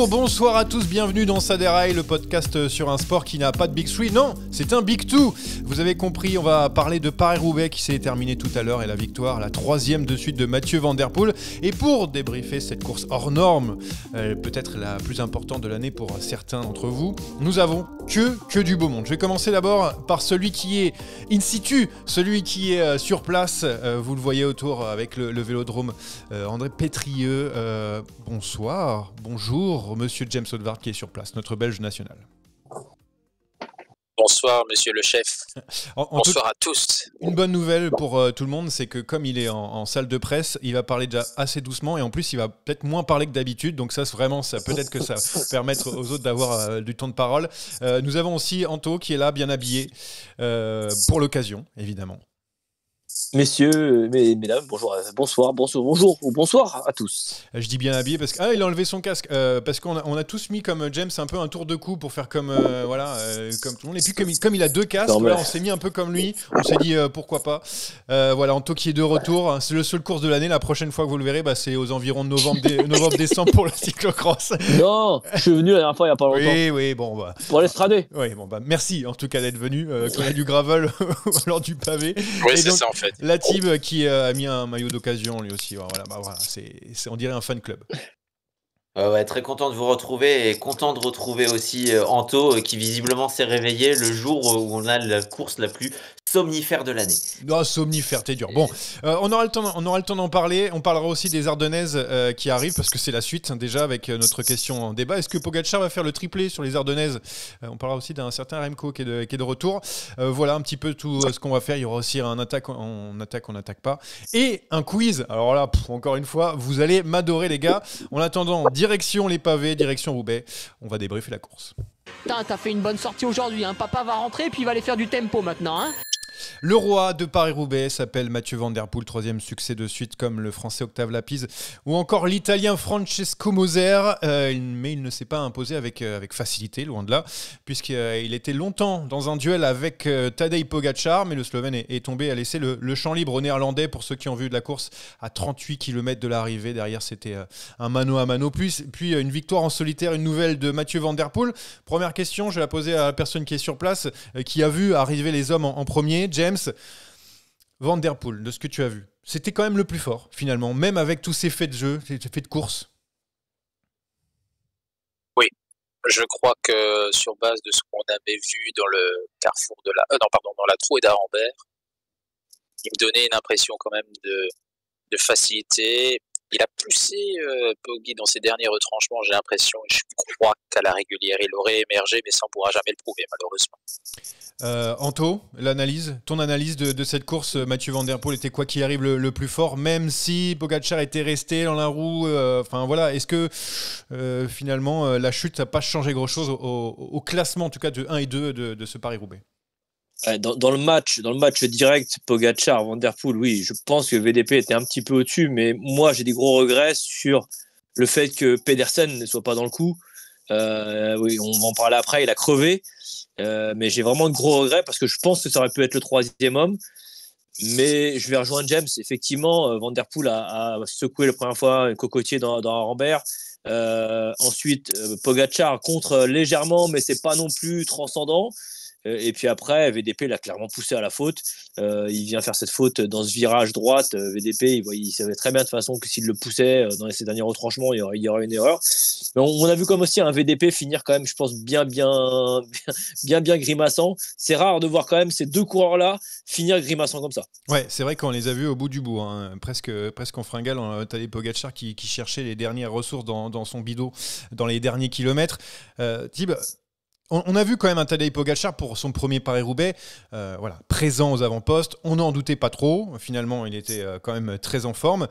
Bonsoir à tous, bienvenue dans Ça déraille, le podcast sur un sport qui n'a pas de Big 3, non, c'est un Big 2. Vous avez compris, on va parler de Paris-Roubaix qui s'est terminé tout à l'heure et la victoire, la troisième de suite de Mathieu Van Der Poel. Et pour débriefer cette course hors norme, peut-être la plus importante de l'année pour certains d'entre vous, nous avons que du beau monde. Je vais commencer d'abord par celui qui est in situ, celui qui est sur place, vous le voyez autour avec le vélodrome, André Pétrieux. Bonjour, monsieur James Odvard qui est sur place, notre Belge national. Bonsoir, monsieur le chef. Bonsoir à tous. Une bonne nouvelle pour tout le monde, c'est que comme il est en salle de presse, il va parler déjà assez doucement et en plus, il va peut-être moins parler que d'habitude. Donc ça, peut-être que ça va permettre aux autres d'avoir du temps de parole. Nous avons aussi Anto qui est là, bien habillé, pour l'occasion, évidemment. Messieurs, mesdames, bonsoir à tous. Je dis bien habillé parce qu'il a enlevé son casque, parce qu'on a tous mis comme James un peu un tour de cou pour faire comme comme tout le monde. Et puis comme il a deux casques, voilà, on s'est mis un peu comme lui. On s'est dit pourquoi pas. Voilà, Anto qui est de retour. C'est le seul course de l'année. La prochaine fois que vous le verrez, c'est aux environs de novembre-décembre pour le cyclocross. Non, je suis venu la dernière fois il n'y a pas longtemps. Oui, bon bah. Pour l'estrader. Oui, bon merci en tout cas d'être venu. Qu'on a du gravel lors du pavé. Oui, c'est ça en fait. La team qui a mis un maillot d'occasion lui aussi. Voilà, c'est on dirait un fan club. Ouais, très content de vous retrouver et content de retrouver aussi Anto qui visiblement s'est réveillé le jour où on a la course la plus somnifère de l'année. Non, somnifère, t'es dur. Bon, on aura le temps d'en parler. On parlera aussi des Ardennaises qui arrivent parce que c'est la suite déjà avec notre question en débat. Est-ce que Pogačar va faire le triplé sur les Ardennaises? On parlera aussi d'un certain Remco qui est de retour. Voilà un petit peu tout ce qu'on va faire. Il y aura aussi un attaque, on n'attaque pas. Et un quiz. Alors là, encore une fois, vous allez m'adorer les gars. En attendant, direction les pavés, direction Roubaix. On va débriefer la course. Putain, t'as fait une bonne sortie aujourd'hui, hein. Papa va rentrer et puis il va aller faire du tempo maintenant, hein. Le roi de Paris-Roubaix s'appelle Mathieu Van Der Poel, troisième succès de suite comme le français Octave Lapise ou encore l'italien Francesco Moser, mais il ne s'est pas imposé avec facilité, loin de là, puisqu'il était longtemps dans un duel avec Tadej Pogačar, mais le Slovène est tombé, a laissé le champ libre aux Néerlandais. Pour ceux qui ont vu de la course à 38 km de l'arrivée, derrière c'était un mano à mano, puis une victoire en solitaire, une nouvelle de Mathieu Van Der Poel. Première question, je vais la poser à la personne qui est sur place, qui a vu arriver les hommes en premier. James, Van Der Poel, de ce que tu as vu, c'était quand même le plus fort finalement, même avec tous ces faits de jeu, ces faits de course. Oui, je crois que sur base de ce qu'on avait vu dans le carrefour dans la Trouée d'Arambert, il me donnait une impression quand même de facilité. Il a poussé Poggi dans ses derniers retranchements, j'ai l'impression, et je crois qu'à la régulière, il aurait émergé, mais ça ne pourra jamais le prouver, malheureusement. Anto, ton analyse de cette course, Mathieu Van Der Poel était quoi qu'il arrive le plus fort, même si Pogačar était resté dans la roue. Est-ce que finalement la chute n'a pas changé grand-chose au classement, en tout cas de 1 et 2 de ce Paris-Roubaix? Dans le match direct, Pogačar, Van Der Poel, oui, je pense que VDP était un petit peu au-dessus, mais moi j'ai des gros regrets sur le fait que Pedersen ne soit pas dans le coup. Oui, on va en parler après, il a crevé, mais j'ai vraiment de gros regrets parce que je pense que ça aurait pu être le troisième homme. Mais je vais rejoindre James, effectivement, Van Der Poel a secoué la première fois un cocotier dans Rambert. Ensuite, Pogačar contre légèrement, mais c'est pas non plus transcendant. Et puis après, VDP l'a clairement poussé à la faute. Il vient faire cette faute dans ce virage droite. VDP, il savait très bien de toute façon que s'il le poussait dans ses derniers retranchements, il y aurait une erreur. Mais on a vu comme aussi un VDP finir quand même, je pense, bien grimaçant. C'est rare de voir quand même ces deux coureurs-là finir grimaçant comme ça. Ouais, c'est vrai qu'on les a vus au bout du bout, hein. Presque en fringale. Tadej Pogačar qui cherchait les dernières ressources dans son bidon dans les derniers kilomètres. Thib, on a vu quand même un Tadej Pogačar pour son premier Paris-Roubaix, présent aux avant-postes. On n'en doutait pas trop. Finalement, il était quand même très en forme.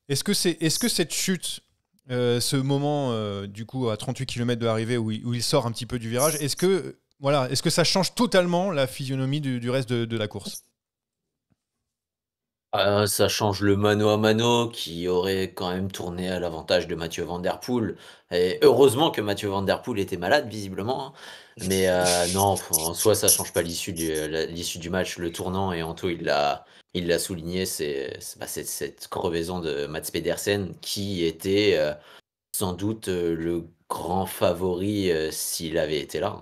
Est-ce que cette chute, ce moment du coup à 38 km de l'arrivée où il sort un petit peu du virage, est-ce que ça change totalement la physionomie du reste de la course? Ça change le mano à mano qui aurait quand même tourné à l'avantage de Mathieu Van Der Poel. Et heureusement que Mathieu Van Der Poel était malade, visiblement, hein. Mais non, en soi, ça change pas l'issue du match. Le tournant, et Anto, il l'a souligné, c'est cette crevaison de Mats Pedersen qui était sans doute le grand favori s'il avait été là.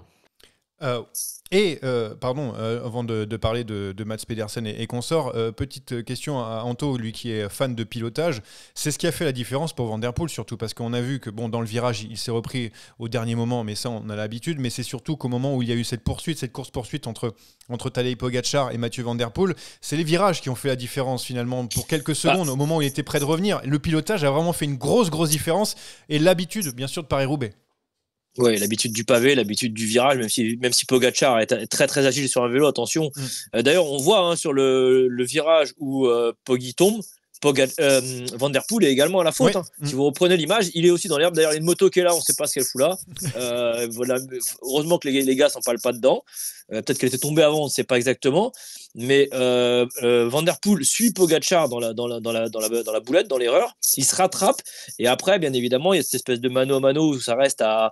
Pardon, avant de parler de Mats Pedersen et consorts, petite question à Anto, lui qui est fan de pilotage. C'est ce qui a fait la différence pour Van Der Poel, surtout parce qu'on a vu que dans le virage, il s'est repris au dernier moment, mais ça, on a l'habitude. Mais c'est surtout qu'au moment où il y a eu cette course-poursuite entre Tadej Pogačar et Mathieu Van Der Poel, c'est les virages qui ont fait la différence finalement. Pour quelques secondes, au moment où il était près de revenir, le pilotage a vraiment fait une grosse différence. Et l'habitude, bien sûr, de Paris-Roubaix. Oui, l'habitude du pavé, l'habitude du virage, même si Pogačar est très très agile sur un vélo, attention. D'ailleurs, on voit sur le virage où Poggi tombe, Van Der Poel est également à la faute. Si vous reprenez l'image, il est aussi dans l'herbe. D'ailleurs, il y a une moto qui est là, on ne sait pas ce qu'elle fout là. Voilà, heureusement que les gars s'en parlent pas dedans. Peut-être qu'elle était tombée avant, on ne sait pas exactement. Mais Van Der Poel suit Pogačar dans la boulette, dans l'erreur. Il se rattrape. Et après, bien évidemment, il y a cette espèce de mano à mano où ça reste à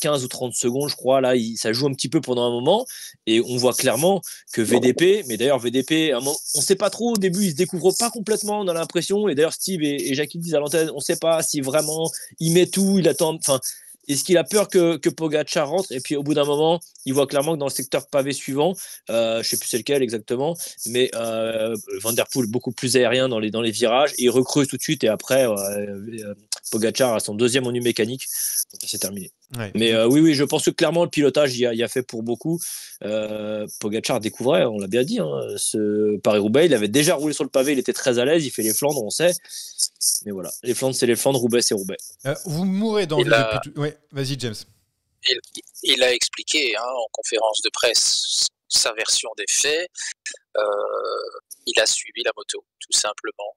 15 ou 30 secondes, je crois. Là, ça joue un petit peu pendant un moment. Et on voit clairement que VDP, mais d'ailleurs, VDP, on ne sait pas trop. Au début, il ne se découvre pas complètement, on a l'impression. Et d'ailleurs, Steve et Jackie disent à l'antenne, on ne sait pas si vraiment il met tout, il attend. Enfin, est-ce qu'il a peur que Pogačar rentre? Et puis au bout d'un moment, il voit clairement que dans le secteur pavé suivant, je ne sais plus c'est lequel exactement, mais Van Der Poel beaucoup plus aérien dans les virages, et il recreuse tout de suite, et après Pogačar a son deuxième ennui mécanique, donc c'est terminé. Ouais. Mais oui, je pense que clairement le pilotage y a fait pour beaucoup. Pogačar découvrait, on l'a bien dit, ce Paris-Roubaix, il avait déjà roulé sur le pavé, il était très à l'aise, il fait les Flandres, on sait. Mais voilà, les Flandres, c'est les Flandres, Roubaix, c'est Roubaix. Vous mourrez dans Ouais, vas-y, James. Il a expliqué en conférence de presse sa version des faits. Il a suivi la moto, tout simplement.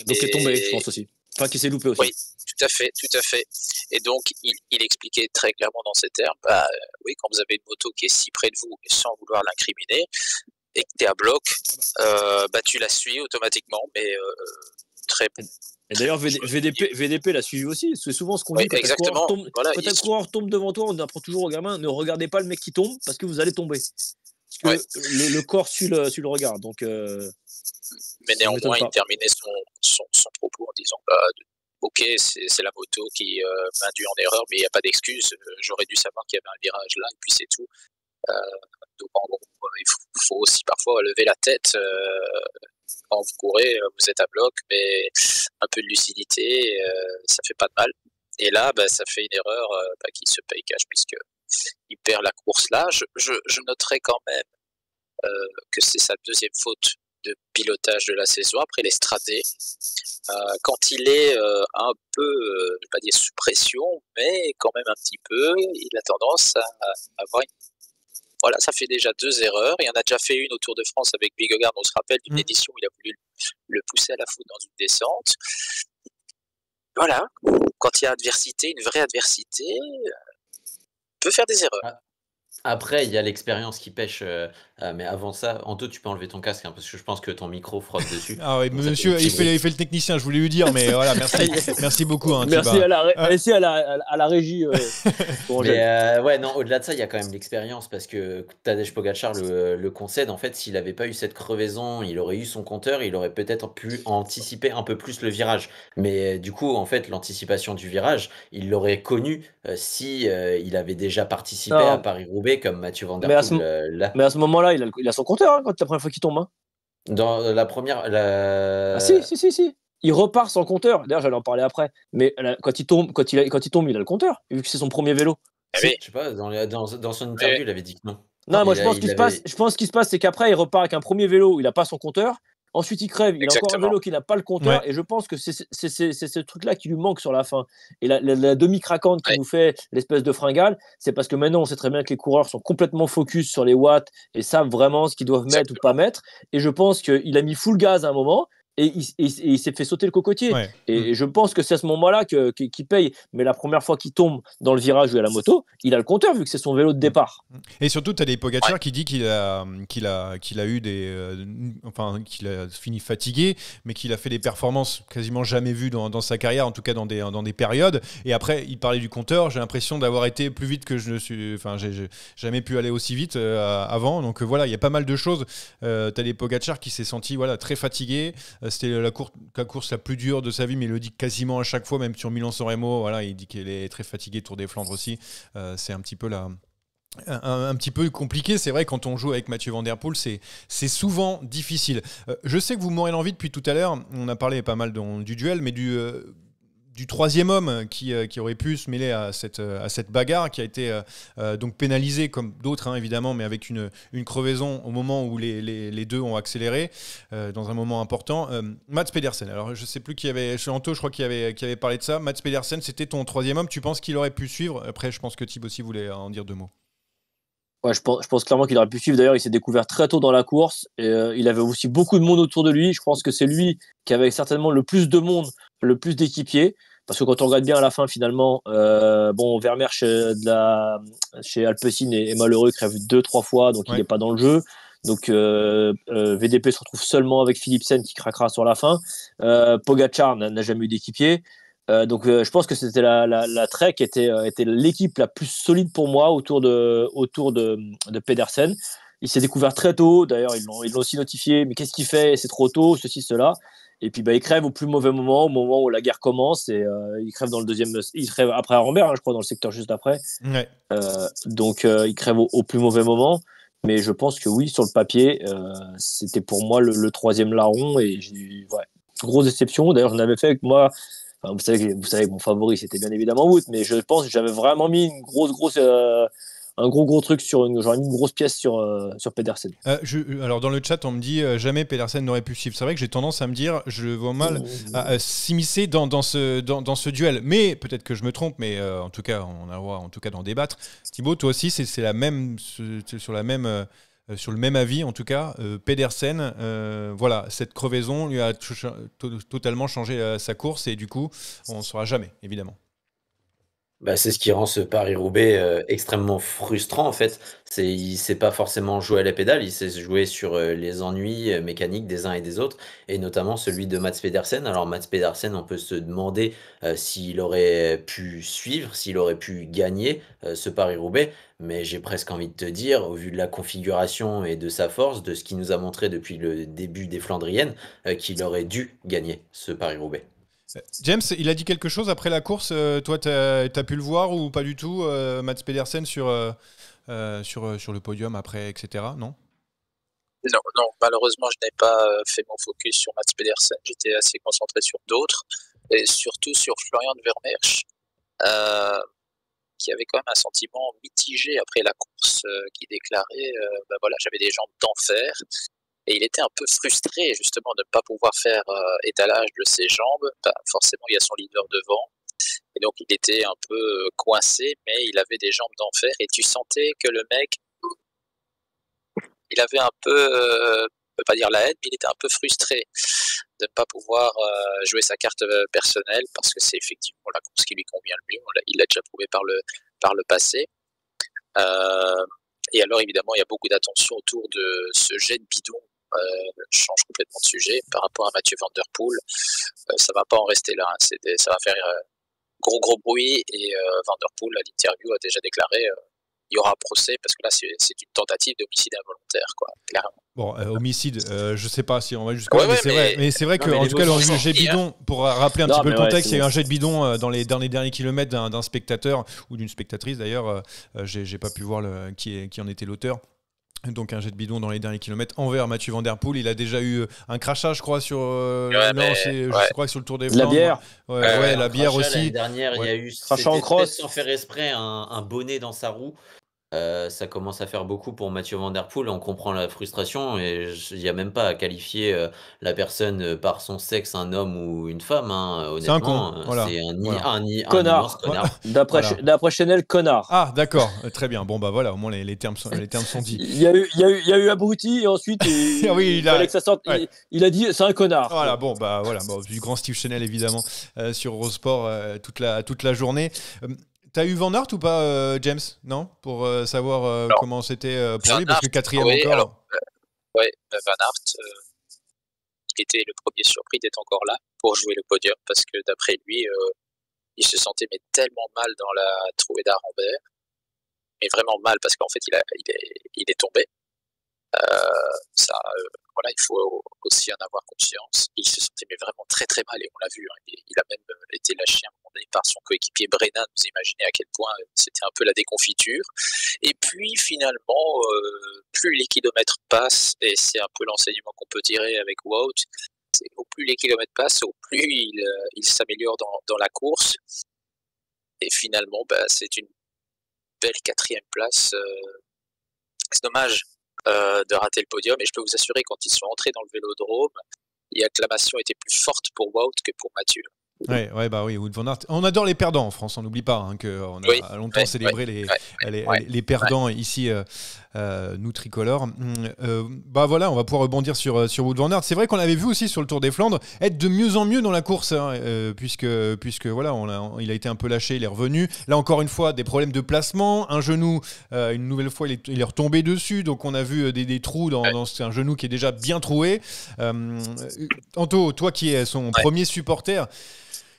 Donc il est tombé, je pense aussi. Enfin, qui s'est loupé aussi. Oui, tout à fait. Et donc, il expliquait très clairement dans ces termes, oui, quand vous avez une moto qui est si près de vous, et sans vouloir l'incriminer, et que tu es à bloc, tu la suis automatiquement, mais très bon. Et d'ailleurs, VDP l'a suivi aussi. C'est souvent ce qu'on dit quand un coureur tombe devant toi, on apprend toujours aux gamins, ne regardez pas le mec qui tombe parce que vous allez tomber. Parce que le corps suit le regard. Donc, mais néanmoins, il terminait son propos en disant ok, c'est la moto qui m'induit en erreur, mais il n'y a pas d'excuse. J'aurais dû savoir qu'il y avait un virage là, et puis c'est tout. Donc, en gros, il faut aussi parfois lever la tête. Quand vous courez, vous êtes à bloc, mais un peu de lucidité, ça fait pas de mal. Et là, ça fait une erreur qui se paye cash, puisqu'il perd la course là. Je noterai quand même que c'est sa deuxième faute de pilotage de la saison après l'Estradé. Quand il est un peu, je ne vais pas dire sous pression, mais quand même un petit peu, il a tendance à avoir une... Voilà, ça fait déjà 2 erreurs. Il y en a déjà fait une au Tour de France avec Vingegaard, on se rappelle d'une édition où il a voulu le pousser à la faute dans une descente. Voilà, quand il y a adversité, une vraie adversité, on peut faire des erreurs. Après, il y a l'expérience qui pêche, mais avant ça, Anto, tu peux enlever ton casque, parce que je pense que ton micro frotte dessus. Ah oui, monsieur, il fait le technicien, je voulais lui dire, mais voilà, merci beaucoup. Merci à la régie. Mais ouais, non, au-delà de ça, il y a quand même l'expérience, parce que Tadej Pogačar le concède. En fait, s'il n'avait pas eu cette crevaison, il aurait eu son compteur, il aurait peut-être pu anticiper un peu plus le virage. Mais du coup, en fait, l'anticipation du virage, il l'aurait connu si il avait déjà participé à Paris-Roubaix comme Mathieu Van Der Poel là. Mais à ce moment-là, il a son compteur quand la première fois qu'il tombe. Dans la première... Ah si. Il repart sans compteur. D'ailleurs, j'allais en parler après. Mais quand il tombe, il a le compteur, vu que c'est son premier vélo. Je sais pas, dans son interview, il avait dit que non. Non, moi je pense qu'il se passe, c'est qu'après, il repart avec un premier vélo, il n'a pas son compteur. Ensuite, il crève, il a encore un vélo qui n'a pas le compteur, et je pense que c'est ce truc-là qui lui manque sur la fin. Et la demi-craquante qui nous fait l'espèce de fringale, c'est parce que maintenant, on sait très bien que les coureurs sont complètement focus sur les watts et savent vraiment ce qu'ils doivent mettre ou pas mettre. Et je pense qu'il a mis full gaz à un moment, et il s'est fait sauter le cocotier. Et je pense que c'est à ce moment-là qu'il paye. Mais la première fois qu'il tombe dans le virage où il y a la moto, il a le compteur vu que c'est son vélo de départ. Et surtout, tu as des Pogačar qui dit qu'il a eu qu'il a fini fatigué, mais qu'il a fait des performances quasiment jamais vues dans sa carrière, en tout cas dans des périodes. Et après, il parlait du compteur. J'ai l'impression d'avoir été plus vite que je ne suis. Enfin, j'ai jamais pu aller aussi vite avant. Donc voilà, il y a pas mal de choses. Tu as des Pogačar qui s'est senti très fatigué. c'était la course la plus dure de sa vie, mais il le dit quasiment à chaque fois, même sur Milan-San Remo. Voilà, il dit qu'il est très fatigué, Tour des Flandres aussi. C'est un petit peu un petit peu compliqué, c'est vrai, quand on joue avec Mathieu Van Der Poel, c'est souvent difficile. Je sais que vous m'aurez l'envie depuis tout à l'heure, on a parlé pas mal du duel, mais du troisième homme qui aurait pu se mêler à cette bagarre, qui a été donc pénalisé comme d'autres, hein, évidemment, mais avec une crevaison au moment où les deux ont accéléré, dans un moment important. Mats Pedersen, alors je ne sais plus qui avait, chez Anto, je crois qui avait parlé de ça. Mats Pedersen, c'était ton troisième homme, tu penses qu'il aurait pu suivre? Après, je pense que Thibaut aussi voulait en dire deux mots. Ouais, je pense clairement qu'il aurait pu suivre. D'ailleurs, il s'est découvert très tôt dans la course. Et, il avait aussi beaucoup de monde autour de lui. Je pense que c'est lui qui avait certainement le plus de monde, le plus d'équipiers. Parce que quand on regarde bien à la fin, finalement, Vermeer chez Alpecin est malheureux, crève 2-3 fois, donc il n'est pas dans le jeu. Donc VDP se retrouve seulement avec Philipsen qui craquera sur la fin. Pogacar n'a jamais eu d'équipier. Donc je pense que c'était la Trek était l'équipe la plus solide pour moi autour de Pedersen. Il s'est découvert très tôt, d'ailleurs ils l'ont aussi notifié, mais qu'est-ce qu'il fait? C'est trop tôt, ceci, cela. Et puis il crève au plus mauvais moment, au moment où la guerre commence, et il crève dans le deuxième, il crève après Arambert, hein, je crois, dans le secteur juste après. Ouais. Donc il crève au plus mauvais moment. Mais je pense que oui, sur le papier, c'était pour moi le troisième larron, et grosse déception. D'ailleurs, j'en avais fait avec moi. Enfin, vous savez que mon favori c'était bien évidemment Wout, mais je pense que j'avais vraiment mis une un gros truc j'aurais mis une grosse pièce sur Pedersen. Alors dans le chat on me dit jamais Pedersen n'aurait pu suivre. C'est vrai que j'ai tendance à me dire je vois mal à s'immiscer dans ce duel, mais peut-être que je me trompe, mais en tout cas on a le droit d'en débattre. Thibaut, toi aussi c'est la même sur le même avis, en tout cas, Pedersen, voilà, cette crevaison lui a totalement changé sa course, et du coup, on ne saura jamais, évidemment. C'est ce qui rend ce Paris-Roubaix extrêmement frustrant en fait. Il ne sait pas forcément jouer à la pédale, il sait jouer sur les ennuis mécaniques des uns et des autres, et notamment celui de Mats Pedersen. Alors Mats Pedersen, on peut se demander s'il aurait pu suivre, s'il aurait pu gagner ce Paris-Roubaix, mais j'ai presque envie de te dire, au vu de la configuration et de sa force, de ce qu'il nous a montré depuis le début des Flandriennes, qu'il aurait dû gagner ce Paris-Roubaix. James, il a dit quelque chose après la course. Toi, tu as pu le voir ou pas du tout, Mats Pedersen sur le podium après, etc. Non, malheureusement, je n'ai pas fait mon focus sur Mats Pedersen. J'étais assez concentré sur d'autres, et surtout sur Florian Vermeersch, qui avait quand même un sentiment mitigé après la course, qui déclarait j'avais des jambes d'enfer. Et il était un peu frustré justement de ne pas pouvoir faire étalage de ses jambes. Forcément, il y a son leader devant. Et donc, il était un peu coincé, mais il avait des jambes d'enfer. Et tu sentais que le mec, il avait un peu, on ne peut pas dire la haine, mais il était un peu frustré de ne pas pouvoir jouer sa carte personnelle, parce que c'est effectivement la course qui lui convient le mieux. Il l'a déjà prouvé par le passé. Et alors, évidemment, il y a beaucoup d'attention autour de ce jet de bidon. Je change complètement de sujet par rapport à Mathieu Van Der Poel. Ça va pas en rester là, hein. Ça va faire gros bruit, et Van Der Poel à l'interview a déjà déclaré il y aura un procès, parce que là c'est une tentative d'homicide involontaire, quoi, clairement. Bon, homicide, je sais pas si on va jusqu'à là, mais c'est vrai qu'en tout cas le jet de bidon, pour rappeler un petit peu le contexte, il y a eu un jet de bidon dans les derniers kilomètres d'un spectateur ou d'une spectatrice d'ailleurs, j'ai pas pu voir qui en était l'auteur. Donc un jet de bidon dans les derniers kilomètres envers Mathieu Van Der Poel. Il a déjà eu un crachat, je crois, je crois que sur le Tour des Flandres. La bière. La bière aussi. L'année dernière, il y a eu crachat en cross, sans faire exprès un bonnet dans sa roue. Ça commence à faire beaucoup pour Mathieu Van Der Poel. On comprend la frustration, et il n'y a même pas à qualifier la personne par son sexe, un homme ou une femme, hein, honnêtement. C'est un con, voilà. C'est un immense connard. D'après Chanel, connard. Ah, d'accord, très bien. Bon, voilà, au moins les termes sont dits. Il y a eu abruti, et ensuite il fallait que ça sorte. Ouais. Il a dit c'est un connard. Voilà, du grand Steve Chanel évidemment sur Eurosport toute la journée. T'as eu Van Aert ou pas, James? Non, pour savoir comment c'était pour lui, parce que quatrième encore. Van Aert, il était le premier surpris d'être encore là pour jouer le podium, parce que d'après lui, il se sentait tellement mal dans la trouée d'Arambert, mais vraiment mal, parce qu'en fait il est tombé. voilà, il faut aussi en avoir conscience. Il se sentait mais vraiment très très mal et on l'a vu. Hein, il a même été lâché à un moment donné par son coéquipier Brennan. Vous imaginez à quel point c'était un peu la déconfiture. Et puis finalement, plus les kilomètres passent, et c'est un peu l'enseignement qu'on peut tirer avec Wout, c'est au plus les kilomètres passent, au plus il s'améliore dans la course. Et finalement, c'est une belle 4e place. C'est dommage de rater le podium, et je peux vous assurer, quand ils sont entrés dans le vélodrome, l'acclamation était plus forte pour Wout que pour Mathieu. Oui, Wout van Aert. On adore les perdants en France, on n'oublie pas qu'on a longtemps célébré les perdants ici, nous tricolores. Voilà, on va pouvoir rebondir sur Wout van Aert. C'est vrai qu'on l'avait vu aussi sur le Tour des Flandres être de mieux en mieux dans la course, puisque voilà, il a été un peu lâché, il est revenu. Là encore une fois, des problèmes de placement, un genou, une nouvelle fois il est retombé dessus, donc on a vu des trous dans un genou qui est déjà bien troué. Anto, toi qui es son premier supporter,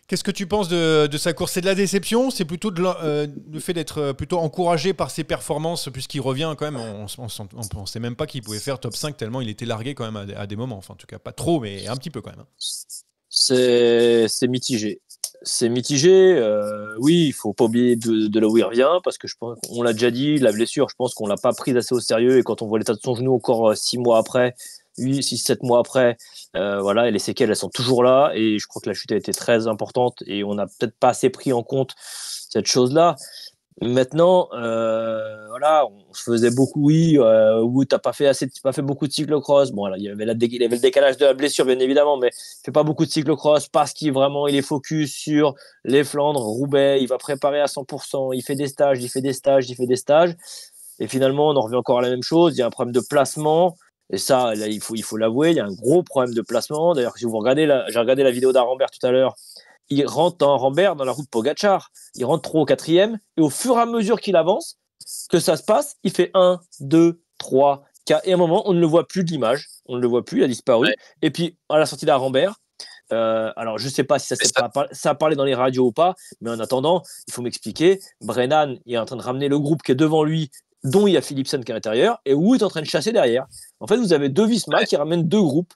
qu'est-ce que tu penses de sa course? C'est de la déception? C'est plutôt le fait d'être plutôt encouragé par ses performances, puisqu'il revient quand même, on ne pensait même pas qu'il pouvait faire top 5 tellement il était largué quand même à des moments. Enfin, en tout cas, pas trop, mais un petit peu quand même. C'est mitigé. C'est mitigé. Oui, il ne faut pas oublier de là où il revient, parce que je pense, on l'a déjà dit, la blessure, je pense qu'on ne l'a pas prise assez au sérieux, et quand on voit l'état de son genou encore 6 mois après, 7 mois après, voilà, et les séquelles, elles sont toujours là, et je crois que la chute a été très importante, et on n'a peut-être pas assez pris en compte cette chose-là. Maintenant, voilà, on se faisait beaucoup, Wout t'as pas fait beaucoup de cyclocross. Bon, voilà, il y avait le décalage de la blessure, bien évidemment, mais il fait pas beaucoup de cyclocross parce qu'il est focus sur les Flandres, Roubaix, il va préparer à 100%, il fait des stages, et finalement, on en revient encore à la même chose. Il y a un problème de placement. Et ça, là, il faut l'avouer, il y a un gros problème de placement. D'ailleurs, si vous regardez j'ai regardé la vidéo d'Arambert tout à l'heure, il rentre dans Rambert dans la route Pogacar. Il rentre trop au 4e, et au fur et à mesure qu'il avance, que ça se passe, il fait 1, 2, 3, 4. Et à un moment, on ne le voit plus de l'image. On ne le voit plus, il a disparu. Ouais. Et puis, à la sortie d'Arambert, alors je ne sais pas si ça a parlé dans les radios ou pas, mais en attendant, il faut m'expliquer. Brennan est en train de ramener le groupe qui est devant lui, dont il y a Philipsen qui est à l'intérieur, et Wout est en train de chasser derrière. En fait, vous avez deux Visma qui ramènent deux groupes.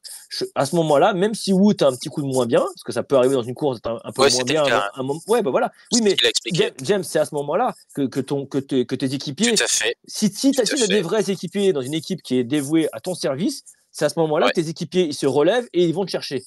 À ce moment-là, même si Wout a un petit coup de moins bien, parce que ça peut arriver dans une course un peu moins bien, voilà. Oui, mais James, c'est à ce moment-là que tes équipiers, si tu as des vrais équipiers dans une équipe qui est dévouée à ton service, c'est à ce moment-là que tes équipiers ils se relèvent et ils vont te chercher.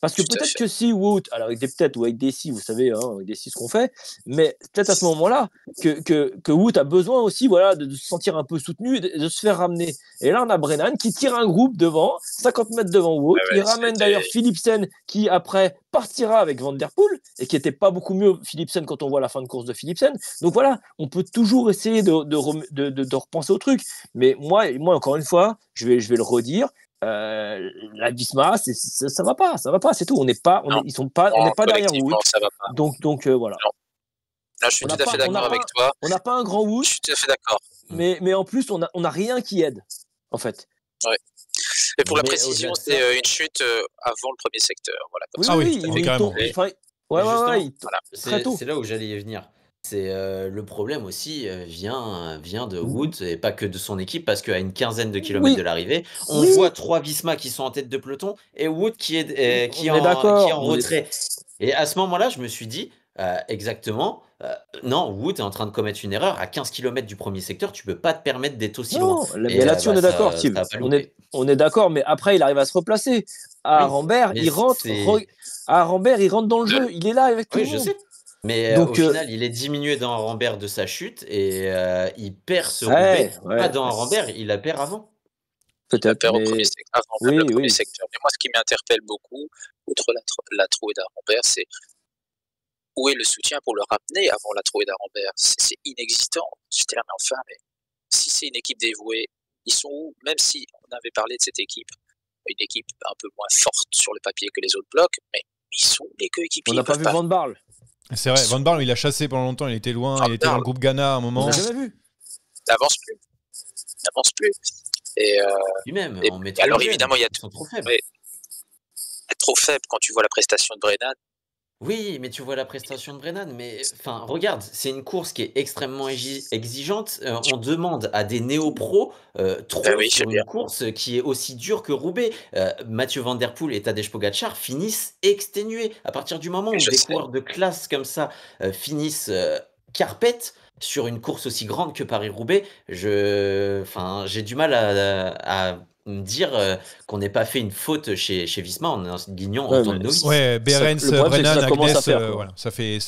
Parce que peut-être que si Wout, alors avec des peut-être ou avec des si, vous savez, avec des si ce qu'on fait, mais peut-être à ce moment-là que Wout a besoin aussi, voilà, de se sentir un peu soutenu et de se faire ramener. Et là, on a Brennan qui tire un groupe devant, 50 mètres devant Wout. Il ramène d'ailleurs Philipsen qui après partira avec Van Der Poel et qui n'était pas beaucoup mieux Philipsen quand on voit la fin de course de Philipsen. Donc voilà, on peut toujours essayer de repenser au truc. Mais moi encore une fois, je vais le redire. La Visma, ça va pas, c'est tout. On n'est pas derrière Wout. Donc voilà. Non, je suis tout à fait d'accord avec toi. On n'a pas un grand Wout. Je suis tout à fait d'accord. Mais en plus, on a rien qui aide, en fait. Ouais. Et pour la précision, c'est une chute avant le premier secteur. Voilà, carrément. C'est là où j'allais y venir. C'est le problème aussi vient de Wout et pas que de son équipe, parce qu'à une quinzaine de kilomètres de l'arrivée, on voit 3 Visma qui sont en tête de peloton et Wout qui est en retrait. Et à ce moment-là, je me suis dit exactement, non, Wout est en train de commettre une erreur. À 15 km du premier secteur, tu peux pas te permettre d'être aussi loin. Mais là-dessus, on est d'accord, Tim. On est d'accord, mais après, il arrive à se replacer. À Rambert, il rentre. À Rambert, il rentre dans le jeu. Il est là avec tout le monde. Je sais. Mais au final, il est diminué dans Rambert de sa chute et il perd ce Roubaix. Pas dans Rambert, il la perd avant. Peut-être. Il perd au premier secteur, avant le premier secteur. Mais moi, ce qui m'interpelle beaucoup, outre la trouée d'Arambert, c'est où est le soutien pour le ramener avant la trouée d'Arambert? C'est inexistant. J'étais là, mais enfin, si c'est une équipe dévouée, ils sont où? Même si on avait parlé de cette équipe, une équipe un peu moins forte sur le papier que les autres blocs, mais ils sont les coéquipiers. On n'a pas vu Van Barle. C'est vrai, Van Barle, il a chassé pendant longtemps, il était loin, il était dans le groupe Ghana à un moment. On l'a jamais vu. Il n'avance plus. Et lui-même, alors évidemment, il y a trop faible. Être trop faible quand tu vois la prestation de Brennan, Oui, mais tu vois la prestation de Brennan, mais enfin, regarde, c'est une course qui est extrêmement exigeante. On demande à des néo-pros trop Oui, c'est sur bien. une course qui est aussi dure que Roubaix. Mathieu Van Der Poel et Tadej Pogacar finissent exténués. À partir du moment où Je des sais. coureurs de classe comme ça finissent carpette sur une course aussi grande que Paris-Roubaix, j'ai du mal à me dire qu'on n'ait pas fait une faute chez Visma en indignant Ouais, autant de mais novices. Ouais, Berens, le problème, c'est que Brennan, ça commence à Agnes, faire, quoi. voilà, ça fait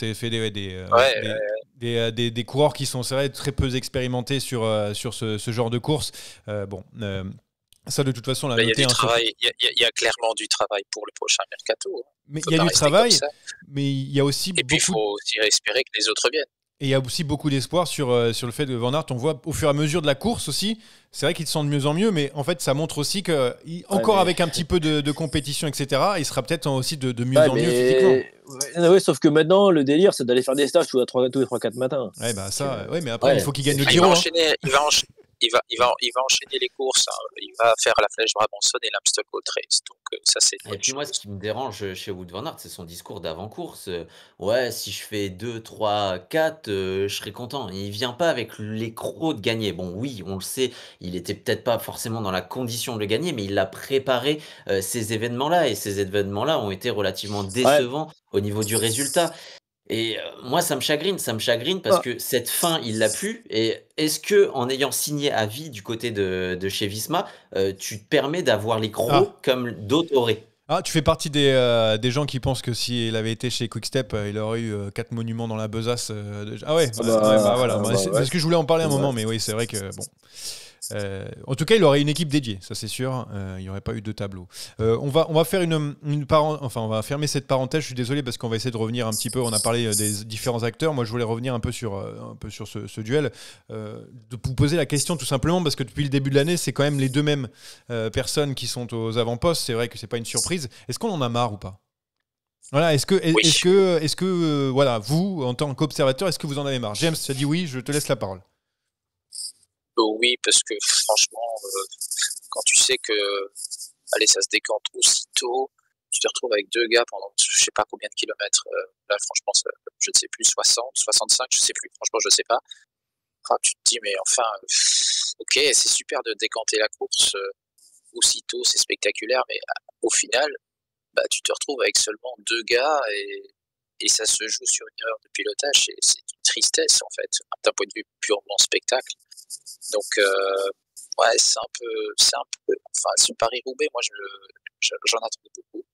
Ouais, des coureurs qui sont, c'est vrai, très peu expérimentés sur ce genre de course. Ça, de toute façon, on l'a il y a noté. du travail. Il y a clairement du travail pour le prochain mercato. Mais On peut il y a pas du rester comme travail, ça. mais il y a aussi Et puis, il beaucoup. faut aussi espérer que les autres viennent. Et il y a aussi beaucoup d'espoir sur le fait que Van Aert, on voit au fur et à mesure de la course aussi, c'est vrai qu'il se sent de mieux en mieux, mais en fait ça montre aussi que, encore avec un petit peu de compétition, etc., il sera peut-être aussi de mieux en mieux physiquement. Ouais, sauf que maintenant, le délire, c'est d'aller faire des stages tous les 3-4 matins. Ouais, bah ça, ouais, mais après, il faut qu'il gagne le Il Giro. va enchaîner, il va enchaîner les courses. Il va faire la Flèche Brabançonne et l'Amstel Gold Race. Donc ça, c'est une Et bonne puis moi, ce chose. qui me dérange chez Wout van Aert, c'est son discours d'avant-course. Ouais, si je fais 2, 3, 4, je serai content. Il vient pas avec les crocs de gagner. Bon, oui, on le sait, il était peut-être pas forcément dans la condition de le gagner, mais il a préparé ces événements-là. Et ces événements-là ont été relativement Ouais. décevants au niveau du résultat. Et moi, ça me chagrine parce que cette fin, il l'a plus. Et est-ce que en ayant signé à vie du côté de chez Visma, tu te permets d'avoir les crocs comme d'autres auraient? Ah, tu fais partie des gens qui pensent que s'il avait été chez Quickstep, il aurait eu 4 monuments dans la besace. Ah ouais, voilà. C'est ce que je voulais en parler un moment, mais oui, c'est vrai que bon. En tout cas, il aurait une équipe dédiée, ça c'est sûr. Il n'y aurait pas eu de tableau. On va faire on va fermer cette parenthèse. Je suis désolé parce qu'on va essayer de revenir un petit peu. On a parlé des différents acteurs. Moi, je voulais revenir un peu sur ce duel, de vous poser la question tout simplement parce que depuis le début de l'année, c'est quand même les deux mêmes personnes qui sont aux avant-postes. C'est vrai que c'est pas une surprise. Est-ce qu'on en a marre ou pas? Voilà, est-ce que voilà, vous, en tant qu'observateur, est-ce que vous en avez marre? James, tu as dit oui, je te laisse la parole. Oui, parce que franchement, quand tu sais que allez, ça se décante aussitôt, tu te retrouves avec deux gars pendant je sais pas combien de kilomètres. Là, franchement, je ne sais plus, 60, 65, je sais plus. Franchement, je sais pas. Tu te dis, mais enfin, ok, c'est super de décanter la course aussitôt, c'est spectaculaire, mais au final, bah, tu te retrouves avec seulement deux gars et ça se joue sur une erreur de pilotage. C'est une tristesse, en fait, d'un point de vue purement spectacle. Donc, ouais, c'est un peu, enfin, ce Paris-Roubaix, moi, j'en attendais beaucoup,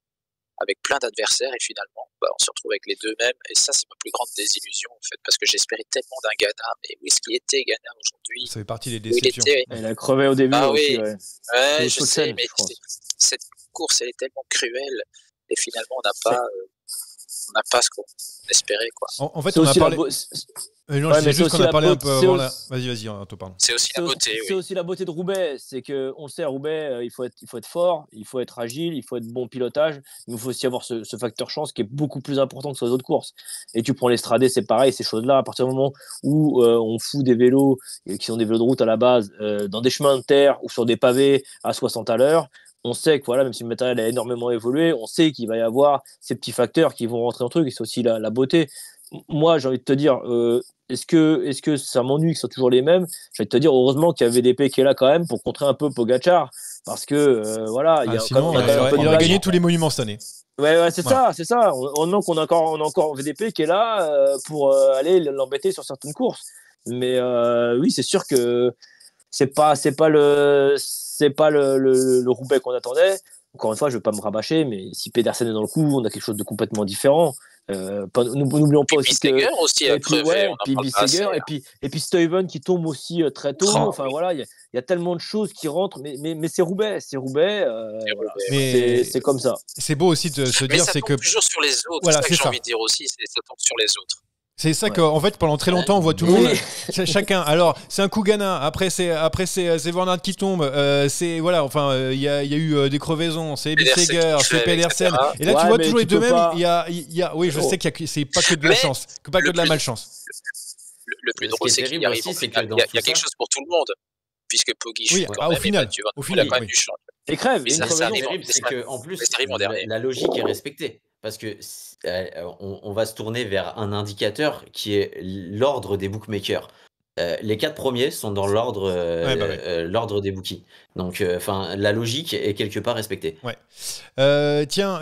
avec plein d'adversaires, et finalement, bah, on se retrouve avec les deux mêmes, et ça, c'est ma plus grande désillusion, en fait, parce que j'espérais tellement d'un Ghana, mais où est-ce qu'il était, Ghana, aujourd'hui? Ça fait partie des déceptions. Il a crevé au début aussi, oui. Ouais, je sais, mais cette course, elle est tellement cruelle, et finalement, on n'a pas ce qu'on espérait, quoi. En fait, on a parlé. Non, je sais juste qu'on a parlé un peu avant là. Vas-y, Anto, pardon. C'est aussi la beauté. C'est aussi la beauté de Roubaix, c'est que on sait à Roubaix, il faut être fort, il faut être agile, il faut être bon pilotage, mais il faut aussi avoir ce facteur chance qui est beaucoup plus important que sur les autres courses. Et tu prends l'Estradé, c'est pareil, ces choses-là, à partir du moment où on fout des vélos qui sont des vélos de route à la base dans des chemins de terre ou sur des pavés à 60 à l'heure, on sait que voilà, même si le matériel a énormément évolué, on sait qu'il va y avoir ces petits facteurs qui vont rentrer en truc, et c'est aussi la beauté. Moi, j'ai envie de te dire, est-ce que ça m'ennuie que ce soit toujours les mêmes? J'ai envie de te dire, heureusement qu'il y a VDP qui est là quand même pour contrer un peu Pogacar, parce que voilà, il y a sinon, quand même il aurait gagné tous les monuments cette année. Ouais, c'est ça. On a encore VDP qui est là pour aller l'embêter sur certaines courses. Mais oui, c'est sûr que c'est pas le Roubaix qu'on attendait. Encore une fois, je ne vais pas me rabâcher, mais si Pedersen est dans le coup, on a quelque chose de complètement différent. N'oublions pas aussi que aussi a crevé, puis Bissegger, et puis Stuyven qui tombe aussi très tôt. Enfin voilà, il y a tellement de choses qui rentrent, mais c'est Roubaix, voilà, c'est comme ça. C'est beau aussi de se dire, c'est que toujours sur les autres. Voilà, c'est ça que j'ai envie de dire aussi, ça tombe sur les autres. C'est ça qu'en fait, pendant très longtemps, on voit tout le monde, chacun. Alors, c'est un coup Ghana. Après, c'est Van Aert qui tombe. Voilà. Enfin, il y a eu des crevaisons. C'est Bissegger, c'est Pedersen. Et là, tu vois toujours les deux mêmes. Oui, je sais que c'est pas que de la chance, pas que de la malchance. Le plus drôle, c'est qu'il y a quelque chose pour tout le monde, puisque Poggi. Oui, au final, Et crève. C'est que en plus, la logique est respectée. parce que on va se tourner vers un indicateur qui est l'ordre des bookmakers. Les 4 premiers sont dans l'ordre Ouais, bah ouais. l'ordre des bookies. Donc, la logique est quelque part respectée. Ouais. Tiens,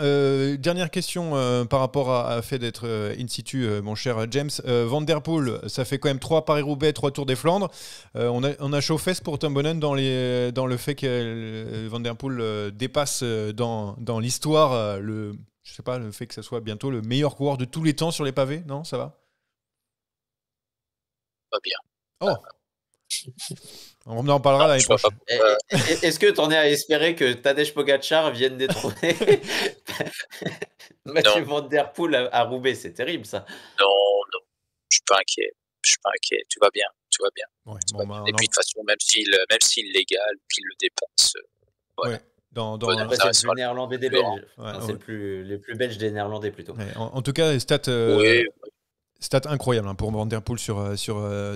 dernière question par rapport à fait d'être in situ, mon cher James. Van Der Poel, ça fait quand même 3 Paris-Roubaix, 3 Tours des Flandres. On a chaud fesse pour Tom Bonnen dans le fait que Van Der Poel dépasse dans l'histoire je sais pas, le fait que ça soit bientôt le meilleur coureur de tous les temps sur les pavés. Non, ça va? Pas bien. Oh, on en parlera l'année Je vois prochaine. Est-ce que tu en es à espérer que Tadej Pogacar vienne détrôner Mathieu Van Der Poel à Roubaix? C'est terrible, ça. Non, je suis pas inquiet. Tout va bien. Ouais, Tout va bien. Et puis de toute façon, même s'il l'égale, puis il le dépasse. Voilà. Ouais. Après, c'est le plus néerlandais des Belges. Ouais, c'est le plus belge des néerlandais plutôt. Ouais, en tout cas, stats incroyables pour Van Der Poel sur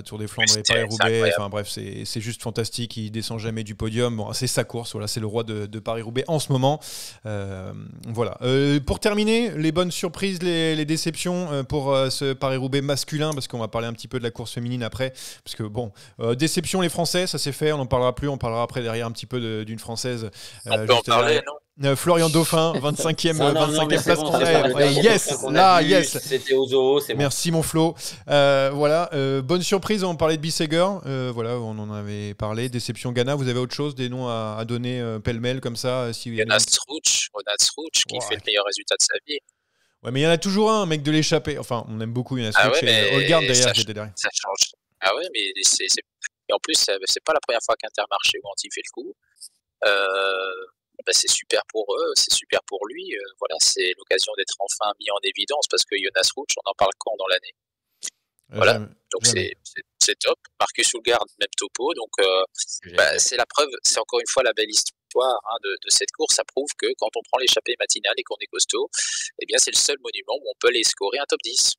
Tour des Flandres et Paris-Roubaix. Enfin bref, c'est juste fantastique. Il descend jamais du podium. Bon, c'est sa course. Voilà, c'est le roi de Paris-Roubaix en ce moment. Voilà. Pour terminer, les bonnes surprises, les déceptions pour ce Paris-Roubaix masculin, parce qu'on va parler un petit peu de la course féminine après. Parce que bon, déception les Français, ça c'est fait. On n'en parlera plus. On parlera après derrière un petit peu d'une Française. On peut en parler, non? Florian Dauphin, 25e place. Bon, yes. C'était au zoo, c'est bon. Merci mon Flo. Voilà, bonne surprise, on parlait de Bissegger. Voilà, on en avait parlé. Déception Ghana, vous avez autre chose, des noms à donner pêle-mêle comme ça Jonas Struch qui fait le meilleur résultat de sa vie. Ouais, mais il y en a toujours un mec de l'échappée. Enfin, on aime beaucoup Jonas Struch et Holgard d'ailleurs, j'étais derrière. Ça change. Ah ouais, mais et en plus, c'est pas la première fois qu'Intermarché ou Anti fait le coup. C'est super pour eux, c'est super pour lui. Voilà, c'est l'occasion d'être enfin mis en évidence parce que Jonas Struch, on en parle quand dans l'année? Voilà, donc c'est top. Marcus Hulgaard, même topo. Donc c'est la preuve, c'est encore une fois la belle histoire de cette course. Ça prouve que quand on prend l'échappée matinale et qu'on est costaud, eh bien c'est le seul monument où on peut aller scorer un top 10.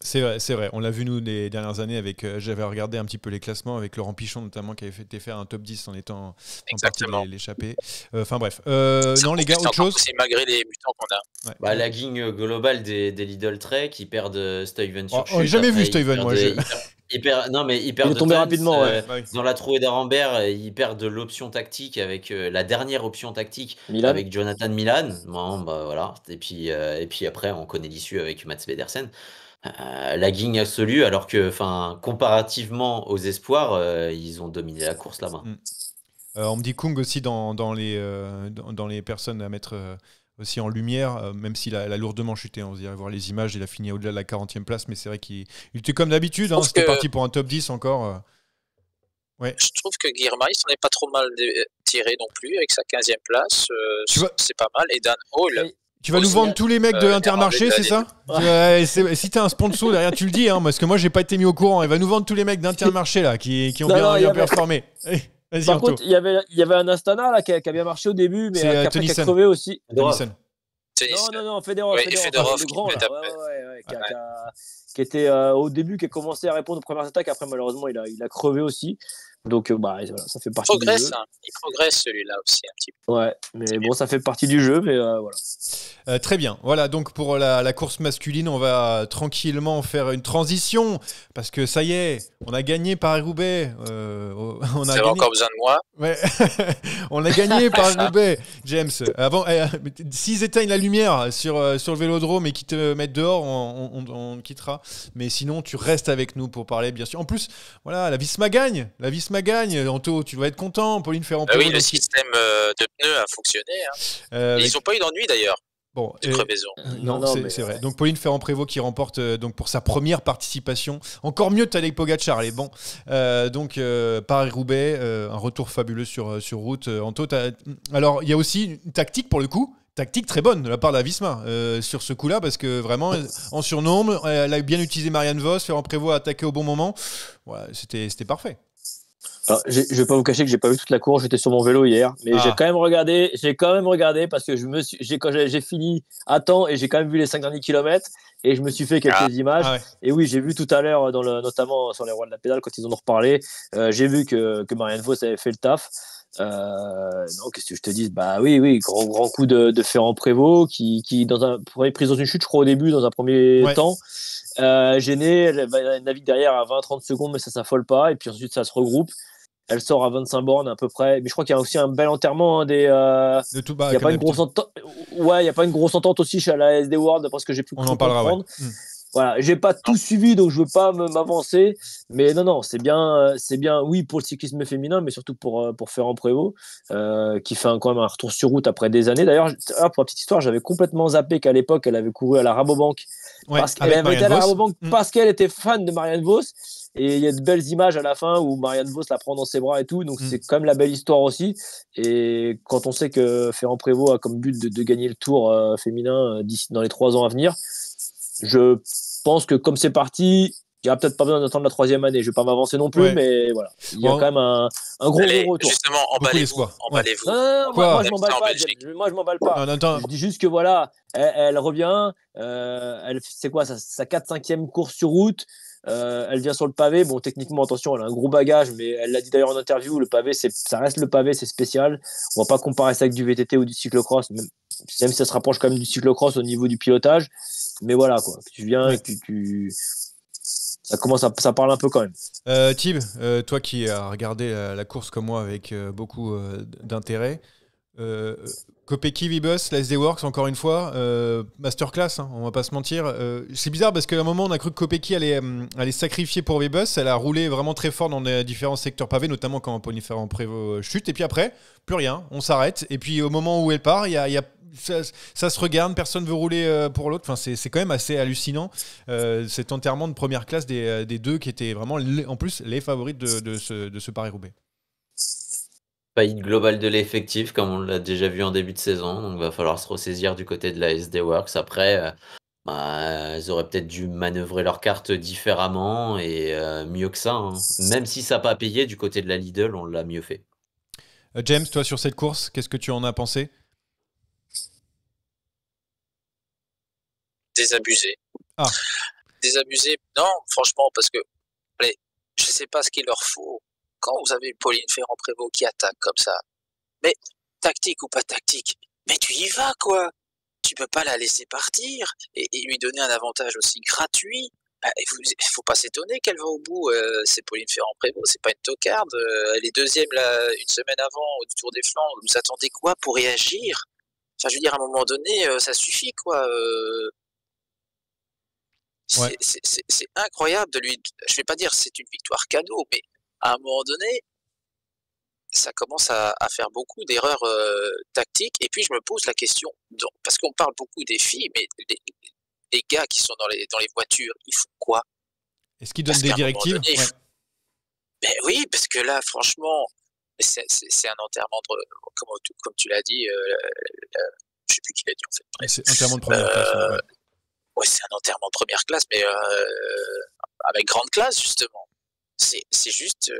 C'est vrai. On l'a vu nous les dernières années avec. J'avais regardé un petit peu les classements avec Laurent Pichon notamment qui avait fait faire un top 10 en étant en partie de l'échappée. Enfin bref. Non les gars, autre chose. C'est malgré les mutants qu'on a. Ouais. La ligne globale des Lidl Trek qui perdent Stuyven sur chute. J'ai jamais vu Stuyven moi. Il est tombé rapidement. Dans la trouée d'Arambert, il perd de l'option tactique avec la dernière option tactique avec Jonathan Milan. Bon, bah voilà. Et puis après, on connaît l'issue avec Mats Pedersen. La guigne absolue, alors que comparativement aux espoirs, ils ont dominé la course là-bas. On me dit Kung aussi dans les personnes à mettre aussi en lumière, même s'il a lourdement chuté. On dirait voir les images, il a fini au-delà de la 40e place, mais c'est vrai qu'il était comme d'habitude. C'était parti pour un top 10 encore. Ouais. Je trouve que Girmay s'en est pas trop mal tiré non plus avec sa 15e place. C'est pas mal. Et Dan Hall. Tu vas nous vendre tous les mecs de Intermarché, c'est ça? Si t'as un sponsor derrière, tu le dis, parce que moi j'ai pas été mis au courant. Il va nous vendre tous les mecs d'Intermarché là qui ont bien performé. Vas-y, par contre, il y avait un Astana là qui a bien marché au début, mais après qui a crevé aussi. Non, Fedorov, le grand là, qui était au début, qui a commencé à répondre aux premières attaques. Après, malheureusement, il a crevé aussi. Donc, voilà, ça fait partie du jeu. Il progresse celui-là aussi un petit peu. Ouais, mais bon, ça fait partie du jeu, mais voilà. Très bien. Voilà, donc pour la course masculine, on va tranquillement faire une transition parce que ça y est, on a gagné Paris-Roubaix. Vous avez encore besoin de moi? Ouais, on a gagné Paris-Roubaix, James. Avant, s'ils éteignent la lumière sur le vélodrome et qu'ils te mettent dehors, on quittera. Mais sinon, tu restes avec nous pour parler, bien sûr. En plus, voilà, la Visma gagne. Anto, tu vas être content. Pauline Ferrand-Prévôt. Oui, le système de pneus a fonctionné. Ils n'ont pas eu d'ennui d'ailleurs. Bon, crevaison. Non, c'est vrai. Donc Pauline Ferrand-Prévôt qui remporte donc pour sa première participation. Encore mieux Tadej Pogacar, elle est bon. Donc Paris-Roubaix, un retour fabuleux sur route. Anto, alors il y a aussi une tactique pour le coup. Tactique très bonne de la part de la Visma sur ce coup-là, parce que vraiment, en surnombre, elle a bien utilisé Marianne Vos, Ferrand-Prévôt a attaqué au bon moment. Voilà, c'était parfait. Alors, je vais pas vous cacher que j'ai pas vu toute la course, j'étais sur mon vélo hier, mais j'ai quand même regardé parce que j'ai fini à temps et j'ai quand même vu les 5 derniers kilomètres et je me suis fait quelques images. Et oui, j'ai vu tout à l'heure, notamment sur les rois de la pédale, quand ils en ont reparlé, j'ai vu que Marianne Vos avait fait le taf. Non, qu'est-ce que je te dis? Bah oui, grand coup de Ferrand Prévôt qui prise dans une chute, je crois, au début, dans un premier temps. Gênée, elle navigue derrière à 20-30 secondes, mais ça s'affole pas. Et puis ensuite, ça se regroupe. Elle sort à 25 bornes à peu près. Mais je crois qu'il y a aussi un bel enterrement. Il n'y a pas une grosse entente. Ouais, il y a pas une grosse entente aussi chez la SD World, d'après ce que j'ai pu comprendre. Ouais. Voilà, j'ai pas tout suivi, donc je veux pas m'avancer. Mais non, c'est bien, oui, pour le cyclisme féminin, mais surtout pour Ferrand Prévôt, qui fait quand même un retour sur route après des années. D'ailleurs, pour la petite histoire, j'avais complètement zappé qu'à l'époque, elle avait couru à la Rabobank. Parce qu'elle avait été à la Rabobank parce qu'elle était fan de Marianne Vos. Et il y a de belles images à la fin où Marianne Vos la prend dans ses bras et tout. Donc c'est quand même la belle histoire aussi. Et quand on sait que Ferrand Prévôt a comme but de gagner le Tour féminin dans les 3 ans à venir, je pense que comme c'est parti, il n'y aura peut-être pas besoin d'attendre la 3e année. Je ne vais pas m'avancer non plus, mais voilà. Il y a quand même un gros retour. Justement, emballez-vous. Non, moi, je m'emballe pas. Moi, je m'emballe pas. Je dis juste que voilà, elle revient. C'est quoi sa 4-5e course sur route. Elle vient sur le pavé. Bon, techniquement, attention, elle a un gros bagage, mais elle l'a dit d'ailleurs en interview, le pavé, ça reste le pavé, c'est spécial. On ne va pas comparer ça avec du VTT ou du cyclocross, même si ça se rapproche quand même du cyclocross au niveau du pilotage. Mais voilà, quoi. Tu viens et ça parle un peu quand même. Thib, toi qui as regardé la course comme moi avec beaucoup d'intérêt, Kopecky, Vibus, la SD Works, encore une fois, masterclass, hein, on va pas se mentir. C'est bizarre parce qu'à un moment, on a cru que Kopecky allait sacrifier pour Vibus. Elle a roulé vraiment très fort dans les différents secteurs pavés, notamment quand Pony Ferrand Prévôt chute. Et puis après, plus rien, on s'arrête. Et puis au moment où elle part, ça se regarde, personne veut rouler pour l'autre. Enfin, c'est quand même assez hallucinant, cet enterrement de première classe des deux qui étaient vraiment, en plus, les favorites de ce Paris-Roubaix. Faillite globale de l'effectif, comme on l'a déjà vu en début de saison. Donc, il va falloir se ressaisir du côté de la SD Works. Après, elles auraient peut-être dû manœuvrer leurs cartes différemment et mieux que ça. Hein. Même si ça n'a pas payé, du côté de la Lidl, on l'a mieux fait. James, toi, sur cette course, qu'est-ce que tu en as pensé? Désabusé. Désabusé, non, franchement, parce que je sais pas ce qu'il leur faut. Quand vous avez Pauline Ferrand-Prévot qui attaque comme ça, mais tactique ou pas tactique, mais tu y vas, quoi. Tu peux pas la laisser partir et lui donner un avantage aussi gratuit. Il faut pas s'étonner qu'elle va au bout. C'est Pauline Ferrand-Prévôt, c'est pas une tocarde. Elle est 2e une semaine avant au Tour des Flandres. Vous attendez quoi pour réagir? Enfin, je veux dire, à un moment donné, ça suffit, quoi. C'est incroyable de lui. Je vais pas dire c'est une victoire cadeau, mais à un moment donné, ça commence à faire beaucoup d'erreurs tactiques. Et puis je me pose la question, parce qu'on parle beaucoup des filles, mais les gars qui sont dans les voitures, ils font quoi? Est-ce qu'ils donnent des directives? Ben oui, parce que là, franchement, c'est un enterrement comme tu l'as dit. Je sais plus qui l'a dit en fait. Bref. C'est enterrement de première classe. Ouais, c'est un enterrement de première classe, mais avec grande classe, justement. C'est juste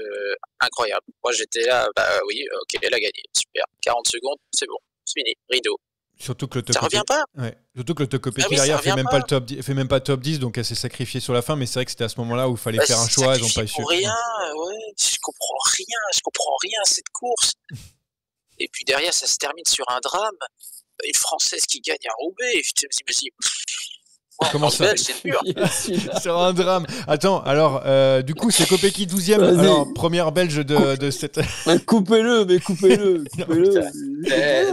incroyable. Moi, j'étais là, oui, ok, elle a gagné, super. 40 secondes, c'est bon, c'est fini, rideau. Surtout que ça revient pas. Ouais. Surtout que le Kopecky derrière fait même pas le top 10, donc elle s'est sacrifiée sur la fin, mais c'est vrai que c'était à ce moment-là où il fallait faire un choix, ils n'ont pas eu rien, ouais, je comprends rien à cette course. Et puis derrière, ça se termine sur un drame. Une Française qui gagne à Roubaix, je me dis... Comment ça? C'est un drame. Attends, alors, du coup, c'est Kopecky 12e. Alors, première belge de cette. Coupez-le.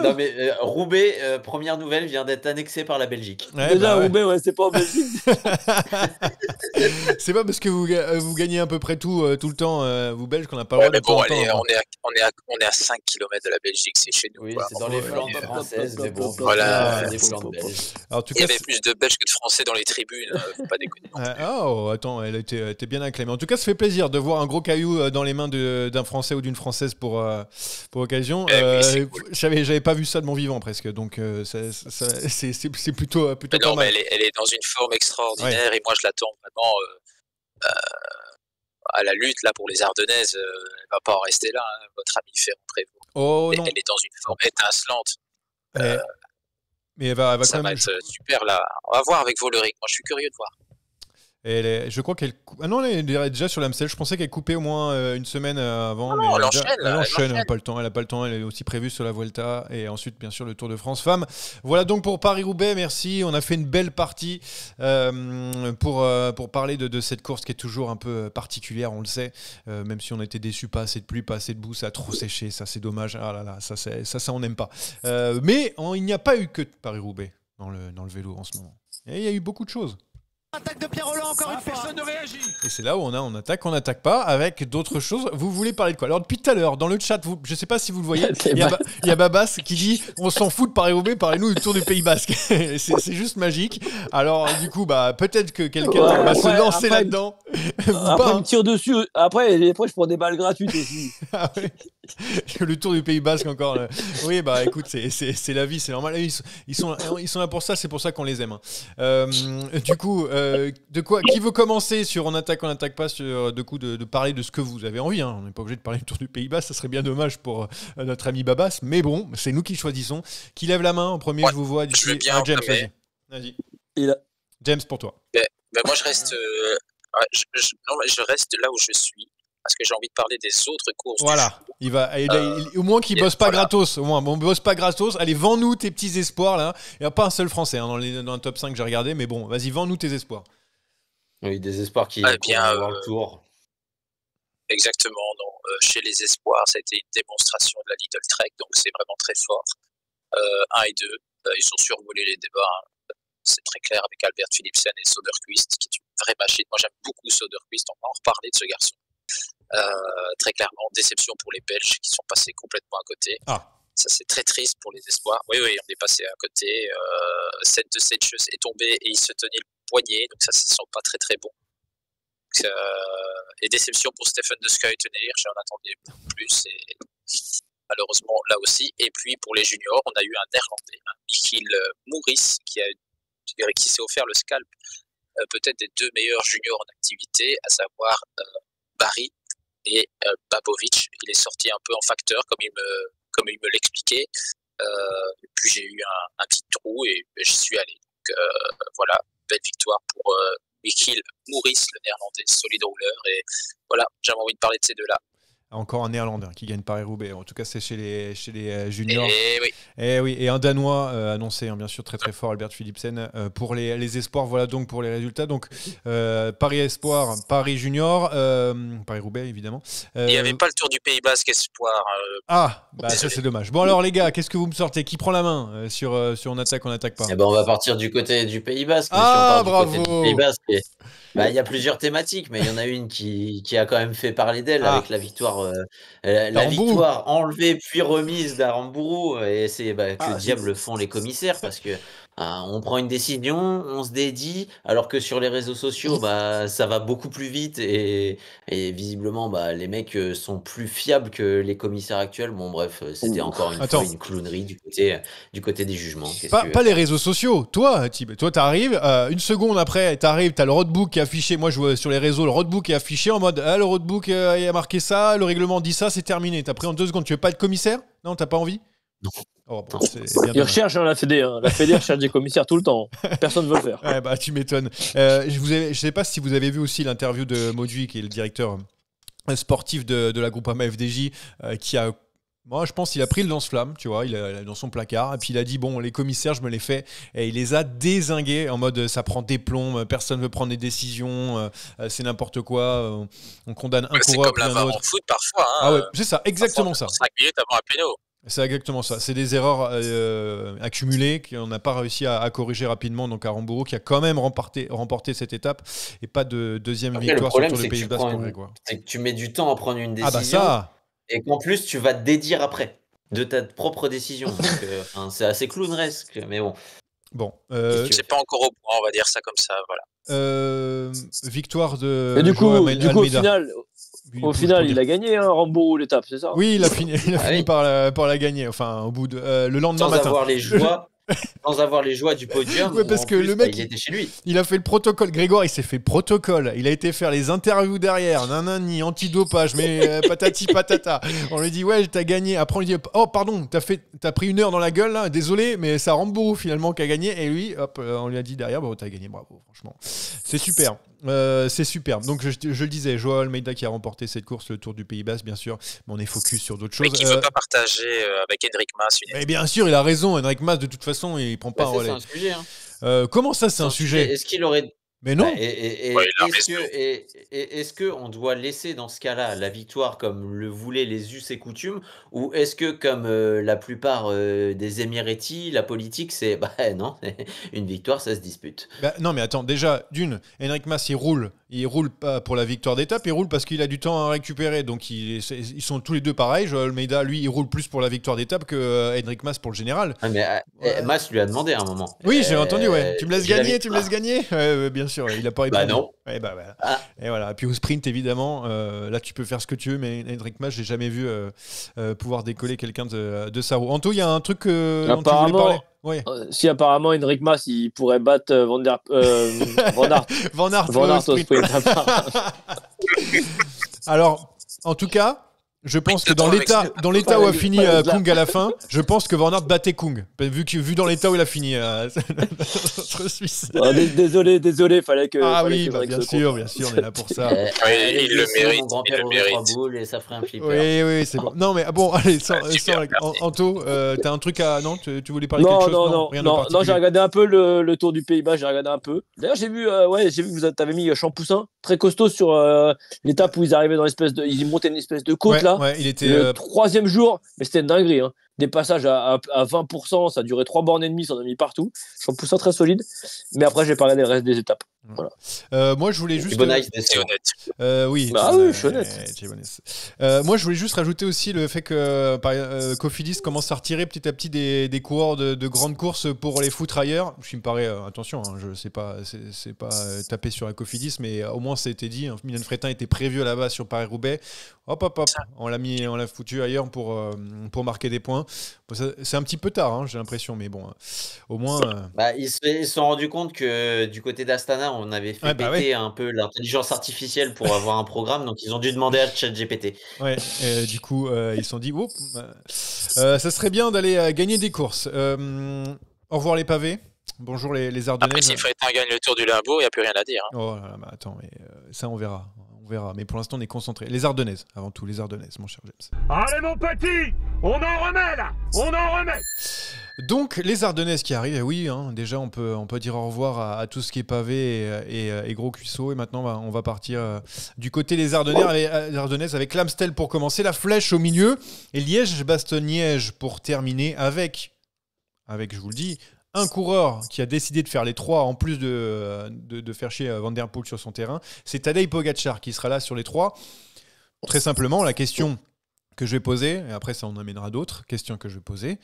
Non, mais Roubaix, première nouvelle, vient d'être annexé par la Belgique. Ouais, déjà, Roubaix, c'est pas en Belgique. C'est pas parce que vous gagnez à peu près tout le temps, vous Belges, qu'on n'a pas le droit de bon, allez, on est à 5 km de la Belgique, c'est chez nous. Oui, c'est dans les Flandres françaises, mais bon, voilà. C'est des Flandres belges. Alors, en tout cas, il y avait plus de Belges que de Français dans les tribunes, faut pas déconner. Attends, elle était bien acclamée. En tout cas, ça fait plaisir de voir un gros caillou dans les mains d'un Français ou d'une Française pour occasion. Oui, cool. J'avais pas vu ça de mon vivant presque, donc c'est plutôt mais pas mal. Mais elle est dans une forme extraordinaire, et moi je l'attends vraiment à la lutte là pour les Ardennaises. Elle va pas en rester là, hein, votre ami Ferrand Prévôt. Elle est dans une forme étincelante. Mais elle va ça quand même... va être super là. On va voir avec Vollering. Moi, je suis curieux de voir. Je crois qu'elle. Ah non, elle est déjà sur l'AMSEL. Je pensais qu'elle coupait au moins une semaine avant. Non, mais elle enchaîne. elle enchaîne. Elle n'a pas le temps. Elle a pas le temps. Elle est aussi prévue sur la Vuelta et ensuite, bien sûr, le Tour de France Femmes. Voilà donc pour Paris-Roubaix. Merci. On a fait une belle partie pour parler de cette course qui est toujours un peu particulière. On le sait. Même si on a été déçus, pas assez de pluie, pas assez de boue, ça a trop séché. Ça, c'est dommage. Ah là là, ça, on n'aime pas. Mais il n'y a pas eu que Paris-Roubaix dans le vélo en ce moment. Et il y a eu beaucoup de choses. Attaque de Pierre Rolland encore une fois. Personne ne réagit. Et c'est là où on n'attaque pas avec d'autres choses. Vous voulez parler de quoi? Alors depuis tout à l'heure, dans le chat, je ne sais pas si vous le voyez, il y a Babas qui dit on s'en fout de Paris-Roubaix, parlez-nous du Tour du Pays Basque. c'est juste magique. Alors du coup, peut-être que quelqu'un va se lancer là-dedans. Après, il me tire dessus. Après, je prends des balles gratuites aussi. Ah ouais. Le Tour du Pays Basque encore. Oui, écoute, c'est la vie, c'est normal. Ils sont là pour ça, c'est pour ça qu'on les aime. Du coup, qui veut commencer sur on attaque pas, sur de parler de ce que vous avez envie. On n'est pas obligé de parler du Tour du Pays Basque, ça serait bien dommage pour notre ami Babas. Mais bon, c'est nous qui choisissons. Qui lève la main en premier? Je vous vois. Je veux bien. James, vas-y. James, pour toi. Moi, je reste. Je reste là où je suis. Parce que j'ai envie de parler des autres courses. Voilà, au moins qu'il bosse pas gratos. Au moins, bosse pas gratos. Allez, vends-nous tes petits espoirs là. Il n'y a pas un seul Français dans le top 5 que j'ai regardé, mais bon, vas-y, vends-nous tes espoirs. Oui, des espoirs qui vont avoir le tour. Exactement. Chez les espoirs, ça a été une démonstration de la Lidl Trek, donc c'est vraiment très fort. 1 et 2, ils ont survolé les débats. C'est très clair avec Albert Philipsen et Soderquist, qui est une vraie machine. Moi, j'aime beaucoup Soderquist. On va en reparler de ce garçon. Très clairement, déception pour les Belges qui sont passés complètement à côté. Ça, c'est très triste pour les espoirs. Oui, on est passé à côté. Set de Setches est tombé et il se tenait le poignet, donc ça, ce ne sont pas très très bon. Et déception pour Stefan de Schuitenheer, j'en attendais beaucoup plus et malheureusement là aussi. Et puis pour les juniors, on a eu un Néerlandais, Michiel Mouris, qui s'est offert le scalp peut-être des 2 meilleurs juniors en activité, à savoir Barry et Babovic. Il est sorti un peu en facteur comme il me l'expliquait. Et puis j'ai eu un petit trou et j'y suis allé. Donc voilà, belle victoire pour Michiel Mouris, le néerlandais, solide rouleur. Et voilà, j'avais envie de parler de ces deux-là. Encore un néerlandais qui gagne Paris-Roubaix. En tout cas, c'est chez les juniors. Et oui. Et un danois annoncé, bien sûr, très très fort, Albert Philipsen, pour les espoirs. Voilà donc pour les résultats. Donc Paris Espoir, Paris Junior, Paris-Roubaix évidemment. Il n'y avait pas le Tour du Pays Basque Espoir. Ça c'est dommage. Bon alors les gars, qu'est-ce que vous me sortez? Qui prend la main sur on attaque pas? On va partir du côté du Pays Basque. Bravo. Du côté du Pays Basque, il y a plusieurs thématiques, mais il y en a une qui a quand même fait parler d'elle avec la victoire. Victoire enlevée puis remise d'Aramburu, et c'est que diable font les commissaires, parce que on prend une décision, on se dédie, alors que sur les réseaux sociaux ça va beaucoup plus vite et visiblement les mecs sont plus fiables que les commissaires actuels. Bon bref, c'était encore une fois une clownerie du côté des jugements. Pas les réseaux sociaux. Toi t'arrives, une seconde après t'as le roadbook qui est affiché. Moi je vois sur les réseaux, le roadbook est affiché en mode le roadbook il a marqué ça, le règlement dit ça, c'est terminé. T'as pris en 2 secondes. Tu veux pas être commissaire? Non, t'as pas envie? Non. Ils recherchent la Fédé. La Fédé recherche des commissaires tout le temps. Personne ne veut le faire. Tu m'étonnes. Je sais pas si vous avez vu aussi l'interview de Modji, qui est le directeur sportif de la Groupama FDJ, qui a. Moi, je pense qu'il a pris le lance-flamme, tu vois, il a dans son placard, et puis il a dit les commissaires, je me les fais, et il les a dézingués en mode ça prend des plombs, personne ne veut prendre des décisions, c'est n'importe quoi, on condamne un coureur puis un autre. C'est comme la VAR en foot parfois. Ouais, c'est ça, exactement ça. 5 minutes avant un péno. C'est exactement ça. C'est des erreurs accumulées qu'on n'a pas réussi à corriger rapidement. Donc Aramburu qui a quand même remporté cette étape et pas de deuxième victoire sur le Tour du Pays Basque. C'est que tu mets du temps à prendre une décision. Et qu'en plus, tu vas te dédire après de ta propre décision. Donc, c'est assez clownesque, mais bon. C'est pas encore au point, on va dire ça comme ça, voilà. Victoire de. Et du coup, au final, il a gagné Aramburu l'étape, c'est ça? Oui, il a fini par la gagner. Enfin, au bout de le lendemain matin. Sans avoir les joies du podium. Ouais, parce que le mec, il était chez lui. Il a fait le protocole. Grégoire, il s'est fait protocole. Il a été faire les interviews derrière. Nanani, antidopage, mais patati patata. On lui dit, ouais, t'as gagné. Après, on lui dit, oh, pardon, t'as pris 1 heure dans la gueule, là. Désolé, mais c'est Aramburu finalement qui a gagné. Et lui, hop, on lui a dit derrière, t'as gagné, bravo, franchement. C'est super. C'est superbe. Donc je le disais, Joao Almeida qui a remporté cette course, le Tour du Pays Basque, bien sûr. Mais on est focus sur d'autres Mais choses. qui ne veut pas partager avec Henrik Mas Mais bien sûr, il a raison. Henrik Mas, de toute façon, il prend pas un relais. C'est un sujet. Hein. Comment ça, c'est un sujet? Est-ce qu'il aurait... Mais non. Est-ce que on doit laisser dans ce cas-là la victoire comme le voulaient les us et coutumes, ou est-ce que comme la plupart des Émirétis, la politique c'est non, une victoire ça se dispute. Non mais attends, déjà Henrik Mas il roule pas pour la victoire d'étape, il roule parce qu'il a du temps à récupérer, donc ils sont tous les deux pareils. Joao Almeida lui il roule plus pour la victoire d'étape que Henrik Mas pour le général. Mas lui a demandé à un moment. Oui, j'ai entendu, ouais. Tu me laisses gagner, bien sûr, il a pas répondu. Non. Voilà. Et voilà. Puis au sprint, évidemment, là, tu peux faire ce que tu veux, mais Henrik Mas, j'ai jamais vu pouvoir décoller quelqu'un de sa roue. Anto, il y a un truc dont tu voulais parler. Ouais. Si apparemment Henrik Mas, il pourrait battre Van Aert au sprint. Alors, en tout cas, je pense que dans l'état où a fini Kung à la fin, je pense que Van Aert battait Kung, vu dans l'état où il a fini notre Suisse. Désolé, fallait que. Ah oui, bien sûr, on est là pour ça. Il le mérite. Mon grand-père aurait 3 boules et ça ferait un flipper. Oui, c'est bon. Non, mais bon, allez, Anto, t'as un truc à. Non, tu voulais parler de quelque chose? Non, j'ai regardé un peu le Tour du Pays-Bas, j'ai regardé un peu. D'ailleurs, j'ai vu que t'avais mis Champoussin, très costaud sur l'étape où ils arrivaient dans ils montaient une espèce de côte là. Ouais, il était le 3e jour, mais c'était une dinguerie. Hein. Des passages à 20%, ça durait 3 bornes et demie, ça en a mis partout. Champoussin très solide, mais après j'ai pas regardé le reste des étapes. Voilà. Moi je voulais juste. C'est honnête. Oui. Je suis honnête. Moi je voulais juste rajouter aussi le fait que Cofidis commence à retirer petit à petit des coureurs de grandes courses pour les foutre ailleurs. Ce qui me paraît, attention, je sais pas, c'est pas taper sur la Cofidis, mais au moins ça a été dit. Milan Fretin était prévu à la base sur Paris-Roubaix. Hop, on l'a foutu ailleurs pour marquer des points. Bon, c'est un petit peu tard, j'ai l'impression, mais bon, au moins. Ils se sont rendus compte que du côté d'Astana, on avait fait péter un peu l'intelligence artificielle pour avoir un programme, donc ils ont dû demander à ChatGPT. Ouais, du coup, ils se sont dit, ça serait bien d'aller gagner des courses. Au revoir les pavés. Bonjour les Ardennaises. Après, si Fretin gagne le Tour du Limbourg, il n'y a plus rien à dire. Hein. Oh là là, attends, mais ça on verra. Mais pour l'instant, on est concentré. Les Ardennaises, avant tout, les Ardennaises, mon cher James. Allez, mon petit, on en remet là, on en remet. Donc, les Ardennaises qui arrivent, oui, déjà, on peut dire au revoir à tout ce qui est pavé et gros cuisseaux. Et maintenant, on va partir du côté des Ardennaises avec l'Amstel pour commencer, la Flèche au milieu et Liège-Bastogne-Liège pour terminer avec, je vous le dis, un coureur qui a décidé de faire les 3 en plus de faire chier Van Der Poel sur son terrain, c'est Tadej Pogačar qui sera là sur les 3. Très simplement, la question que je vais poser, et après ça on amènera d'autres questions que je vais poser,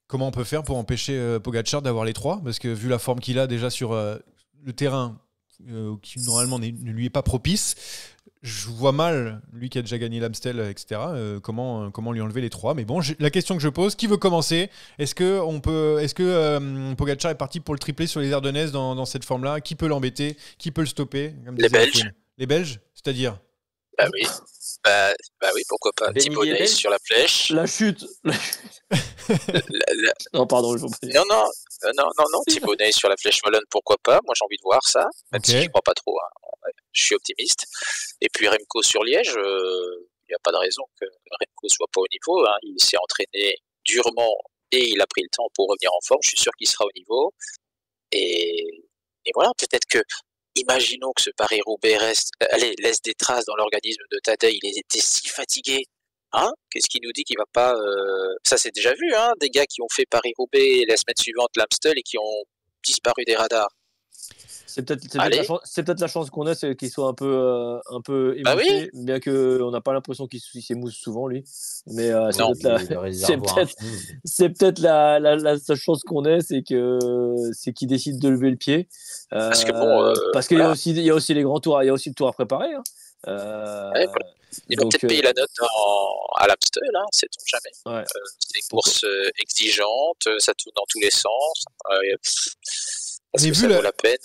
comment on peut faire pour empêcher Pogačar d'avoir les 3? Parce que vu la forme qu'il a déjà sur le terrain, qui normalement ne lui est pas propice, je vois mal, lui qui a déjà gagné l'Amstel, etc., comment lui enlever les 3. Mais bon, la question que je pose, qui veut commencer? Est-ce que Pogačar est parti pour le tripler sur les Ardennaises dans cette forme-là? Qui peut l'embêter? Qui peut le stopper? Les Belges. Les Belges? C'est-à-dire? Bah oui, pourquoi pas. Thibaudet sur la Flèche. La chute. Non, pardon, je vous prie. Non, Thibaudet sur la Flèche Wallonne, pourquoi pas. Moi, j'ai envie de voir ça, même si je ne crois pas trop. Je suis optimiste. Et puis Remco sur Liège, il n'y a pas de raison que Remco soit pas au niveau. Il s'est entraîné durement et il a pris le temps pour revenir en forme. Je suis sûr qu'il sera au niveau. Et voilà, peut-être que, imaginons que ce Paris-Roubaix laisse des traces dans l'organisme de Tadej. Il était si fatigué. Qu'est-ce qui nous dit qu'il va pas... Ça, c'est déjà vu, des gars qui ont fait Paris-Roubaix la semaine suivante, l'Amstel, et qui ont disparu des radars. C'est peut-être la chance qu'on a, c'est qu'il soit un peu émoussé, bien qu'on n'a pas l'impression qu'il s'émousse souvent, lui. Mais c'est peut-être la seule chance qu'on ait, c'est qu'il décide de lever le pied. Parce qu'il y a aussi les grands tours, il y a aussi le tour à préparer. Il va peut-être payer la note à l'Amstel, sait-on jamais. Ouais. C'est une course exigeante, ça tourne dans tous les sens. Ça vaut la peine.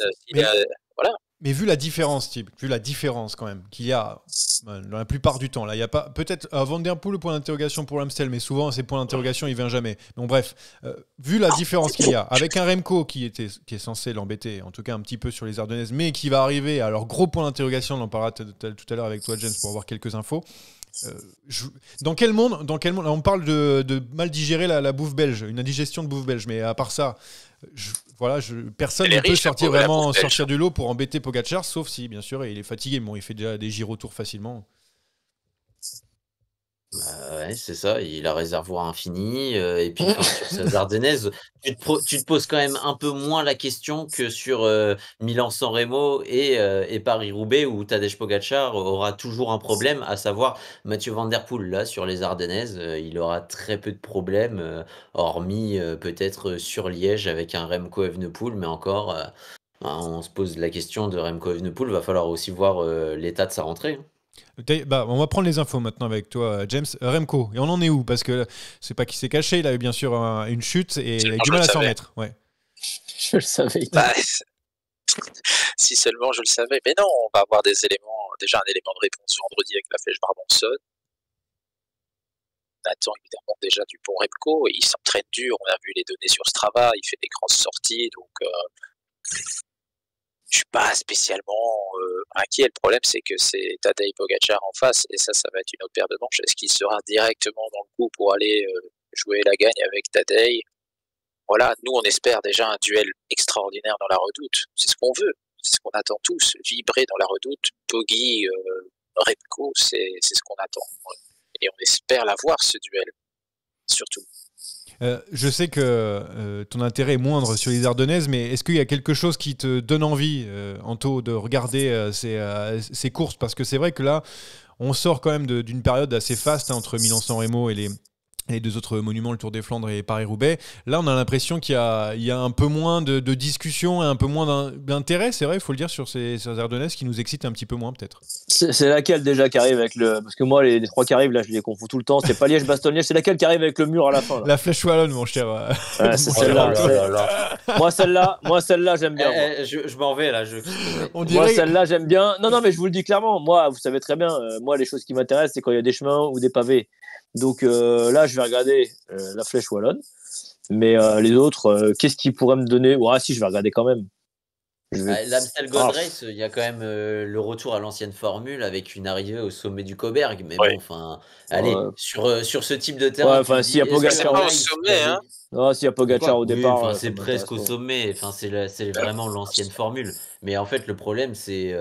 Voilà. Mais vu la différence, Thib, vu la différence quand même qu'il y a dans la plupart du temps, là, il y a pas peut-être Van Der Poel le point d'interrogation pour l'Amstel, mais souvent ces points d'interrogation il vient jamais. Donc bref, vu la différence qu'il y a avec un Remco qui est censé l'embêter, en tout cas un petit peu sur les Ardennaises, mais qui va arriver à leur gros point d'interrogation, on en parlera tout à l'heure avec toi James pour avoir quelques infos. Dans quel monde on parle de mal digérer la bouffe belge, une indigestion de bouffe belge, mais à part ça, personne ne peut sortir du lot pour embêter Pogačar, sauf si bien sûr il est fatigué. Bon, il fait déjà des gyrotours facilement. Ouais, c'est ça, il a réservoir infini. Et puis sur ces Ardennaises, tu te poses quand même un peu moins la question que sur Milan-San Remo et Paris-Roubaix, où Tadej Pogačar aura toujours un problème, à savoir Mathieu Van Der Poel. Là, sur les Ardennaises, il aura très peu de problèmes, hormis peut-être sur Liège avec un Remco Evenepoel, mais encore, on se pose la question de Remco Evenepoel, va falloir aussi voir l'état de sa rentrée. On va prendre les infos maintenant avec toi, James. Remco, et on en est où? Parce que c'est pas qu'il s'est caché, il a eu bien sûr une chute et il a eu du mal à s'en remettre. Ouais. Je le savais. Si seulement je le savais. Mais non, on va avoir des éléments, déjà un élément de réponse vendredi avec la flèche Brabançonne. On attend évidemment déjà du bon Remco, il s'entraîne dur, on a vu les données sur Strava, il fait des grosses sorties, donc je suis pas spécialement inquiet. Le problème, c'est que c'est Tadej Pogačar en face, et ça va être une autre paire de manches. Est-ce qu'il sera directement dans le coup pour aller jouer la gagne avec Tadej? Voilà, nous on espère déjà un duel extraordinaire dans la Redoute. C'est ce qu'on veut, c'est ce qu'on attend tous. Vibrer dans la Redoute, Poggi, Remco, c'est ce qu'on attend. Et on espère l'avoir, ce duel, surtout. Je sais que ton intérêt est moindre sur les Ardennaises, mais est-ce qu'il y a quelque chose qui te donne envie, Anto, de regarder ces courses? Parce que c'est vrai que là, on sort quand même d'une période assez faste entre Milan-San Remo et les deux autres monuments, le Tour des Flandres et Paris-Roubaix. Là, on a l'impression qu'il y a un peu moins de discussion et un peu moins d'intérêt, c'est vrai, il faut le dire, sur ces Ardennaises qui nous excitent un petit peu moins, peut-être. C'est laquelle déjà qui arrive avec le... Parce que moi, les trois qui arrivent, là, je les confonds tout le temps. C'est pas Liège-Bastogne-Liège, c'est laquelle qui arrive avec le mur à la fin là. La flèche wallonne, mon cher. Ouais, c'est celle-là. Moi, celle-là, j'aime bien. Je m'en vais, là. Moi, celle-là, j'aime bien. Non, mais je vous le dis clairement. Moi, vous savez très bien, moi, les choses qui m'intéressent, c'est quand il y a des chemins ou des pavés. Donc là, je vais regarder la flèche wallonne. Mais les autres, qu'est-ce qu'ils pourraient me donner? Si, je vais regarder quand même. L'Amstel Gold Race, il y a quand même le retour à l'ancienne formule avec une arrivée au sommet du Coberg. Mais bon, enfin, allez, sur ce type de terrain. S'il y a Pogačar au sommet, hein. S'il y a Pogačar au départ. C'est presque au sommet. Enfin, c'est vraiment l'ancienne formule. Mais en fait, le problème, c'est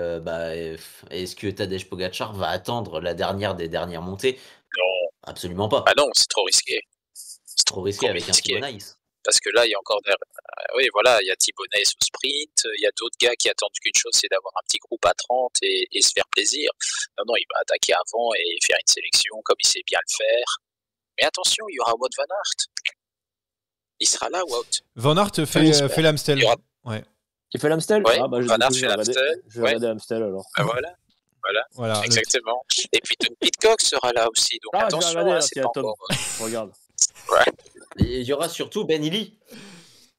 est-ce que Tadej Pogačar va attendre la dernière des dernières montées? Non. Absolument pas. Ah non, c'est trop risqué. C'est trop risqué avec un Thibonais. Parce que là, il y a encore il y a Thibonais au sprint, il y a d'autres gars qui attendent qu'une chose, c'est d'avoir un petit groupe à 30 et se faire plaisir. Non, il va attaquer avant et faire une sélection comme il sait bien le faire. Mais attention, il y aura Wout van Aert. Il sera là, Wout. Van Aert fait l'Amstel. Il fait l'Amstel? Ouais, Van Aert fait l'Amstel. Je vais regarder l'Amstel alors. Voilà, exactement. Et puis Tom Pidcock sera là aussi, donc attention, c'est pas encore... Regarde. Ouais. Et il y aura surtout Ben Illy.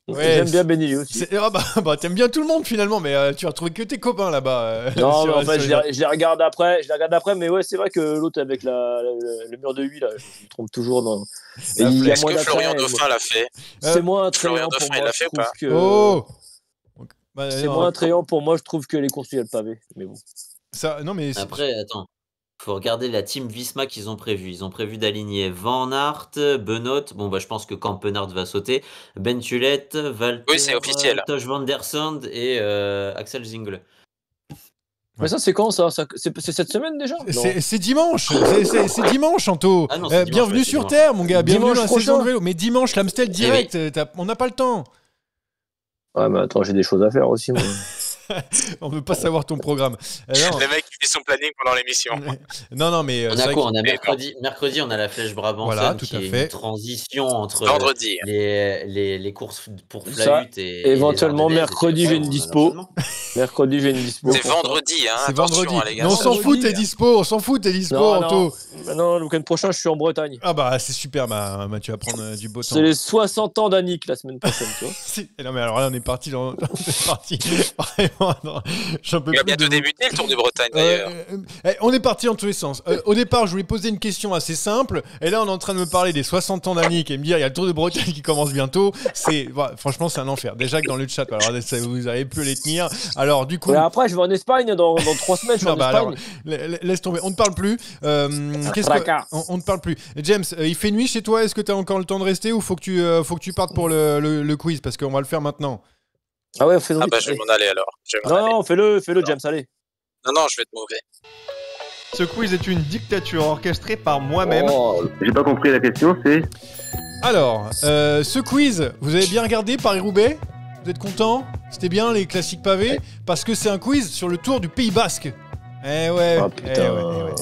Ouais, j'aime bien Ben Illy aussi. T'aimes bien tout le monde finalement, mais tu as retrouvé que tes copains là-bas. Non, mais en fait, je les regarde après. Mais ouais, c'est vrai que l'autre avec le mur de 8 là, je me trompe toujours dans. Est-ce que Florian Dauphin l'a fait? C'est moins attrayant pour moi. Je trouve que. C'est moins attrayant pour moi, je trouve que les courses il y a le pavé. Mais bon. Après, attends. Faut regarder la team Visma qu'ils ont prévu. Ils ont prévu d'aligner Van Aert, Benoît. Bon, je pense que Kampenhardt va sauter. Ben Tulette, Valter, Tosh Van Der Sande et Axel Zingel. Mais ça, c'est quand ça? C'est cette semaine déjà? C'est dimanche. C'est dimanche, Anto. Ah non, bienvenue sur dimanche. Terre, mon gars. Bienvenue Dimanche dans la saison de vélo. Mais dimanche, l'Amstel direct. On n'a pas le temps. Ouais, mais attends, j'ai des choses à faire aussi, moi. On ne veut pas savoir ton programme. Le mec qui fait son planning pendant l'émission. Non, mais on a quoi? On a mercredi, on a la flèche Brabançonne qui est une transition entre vendredi. Les courses pour Flahut et éventuellement mercredi j'ai une dispo. Mercredi j'ai une dispo. C'est vendredi, hein. C'est vendredi. Mais on s'en fout, t'es dispo. Anto. Non, le week-end prochain je suis en Bretagne. Ah bah c'est super, tu vas prendre du beau temps. C'est les 60 ans d'Annick la semaine prochaine, tu vois. Non mais alors là on est parti Non, j'en peux Il va plus bientôt de- débuter le Tour de Bretagne d'ailleurs. On est parti en tous les sens. Au départ, je voulais poser une question assez simple, et là, on est en train de me parler des 60 ans d'Annick et me dire il y a le Tour de Bretagne qui commence bientôt. Franchement, c'est un enfer. Déjà que dans le chat, alors vous avez pu les tenir. Alors, du coup. Et après, je vais en Espagne dans 3 semaines. Je suis Non, en bah alors, Espagne. laisse tomber. On ne parle plus. Tracas. On ne parle plus. James, il fait nuit chez toi. Est-ce que tu as encore le temps de rester ou faut que tu partes pour le quiz parce qu'on va le faire maintenant. Ah ouais, fais-le. Ah bah je vais m'en aller alors. Je vais m'en aller. Non, fais-le, James, allez. Non, je vais être mauvais. Ce quiz est une dictature orchestrée par moi-même. Oh, J'ai pas compris la question, c'est... Alors, ce quiz, vous avez bien regardé Paris-Roubaix? Vous êtes content? C'était bien les classiques pavés? Parce que c'est un quiz sur le Tour du Pays Basque. Eh ouais. Oh, putain.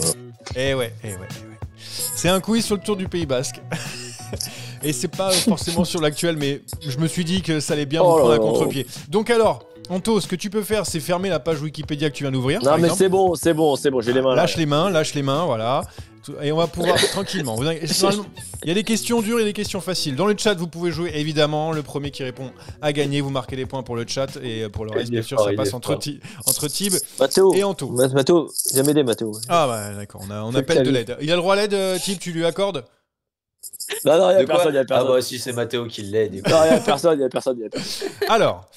Eh ouais. C'est un quiz sur le Tour du Pays Basque. Et c'est pas forcément sur l'actuel, mais je me suis dit que ça allait bien vous prendre à contre-pied. Donc alors, Anto, ce que tu peux faire, c'est fermer la page Wikipédia que tu viens d'ouvrir. Non, mais c'est bon, j'ai les mains là. Lâche les mains, voilà. Et on va pouvoir tranquillement. Il y a des questions dures et des questions faciles. Dans le chat, vous pouvez jouer évidemment. Le premier qui répond a gagné. Vous marquez des points pour le chat et pour le reste, bien sûr, ça passe entre Tib Mathéo, et Anto. Mathéo, viens m'aider, Mathéo. Ah bah d'accord, on appelle de l'aide. Il a le droit à l'aide, Tib, tu lui accordes? Non, il y a De quoi personne. Ah bah si, c'est Mathéo qui l'aide. du coup. Non, il y a personne. Alors,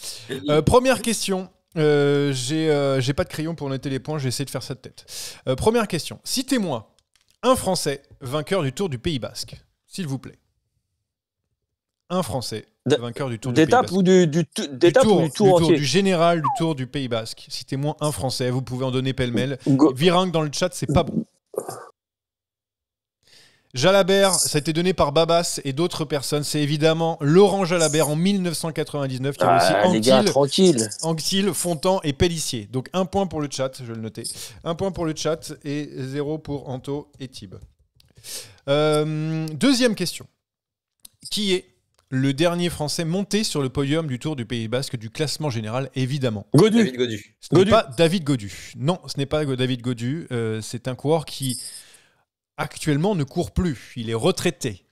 première question. J'ai pas de crayon pour noter les points, j'ai essayé de faire ça de tête. Première question. Citez-moi un Français vainqueur du Tour du Pays Basque, s'il vous plaît. Un Français vainqueur du Tour du Pays D'étape Basque. ou d'étape ou du tour entier? Du général du Tour du Pays Basque. Citez-moi un Français, vous pouvez en donner pêle-mêle. Virang dans le chat, c'est pas bon. Jalabert, ça a été donné par Babas et d'autres personnes. C'est évidemment Laurent Jalabert en 1999 qui a aussi les gars, tranquille. Anquetil, Fontan et Pellissier. Donc un point pour le chat, je vais le noter. Un point pour le chat et 0 pour Anto et Tib. Deuxième question. Qui est le dernier Français monté sur le podium du Tour du Pays Basque du classement général, évidemment? David Godu. Ce n'est pas David Godu. Non, ce n'est pas David Godu. C'est un coureur qui actuellement ne court plus. Il est retraité.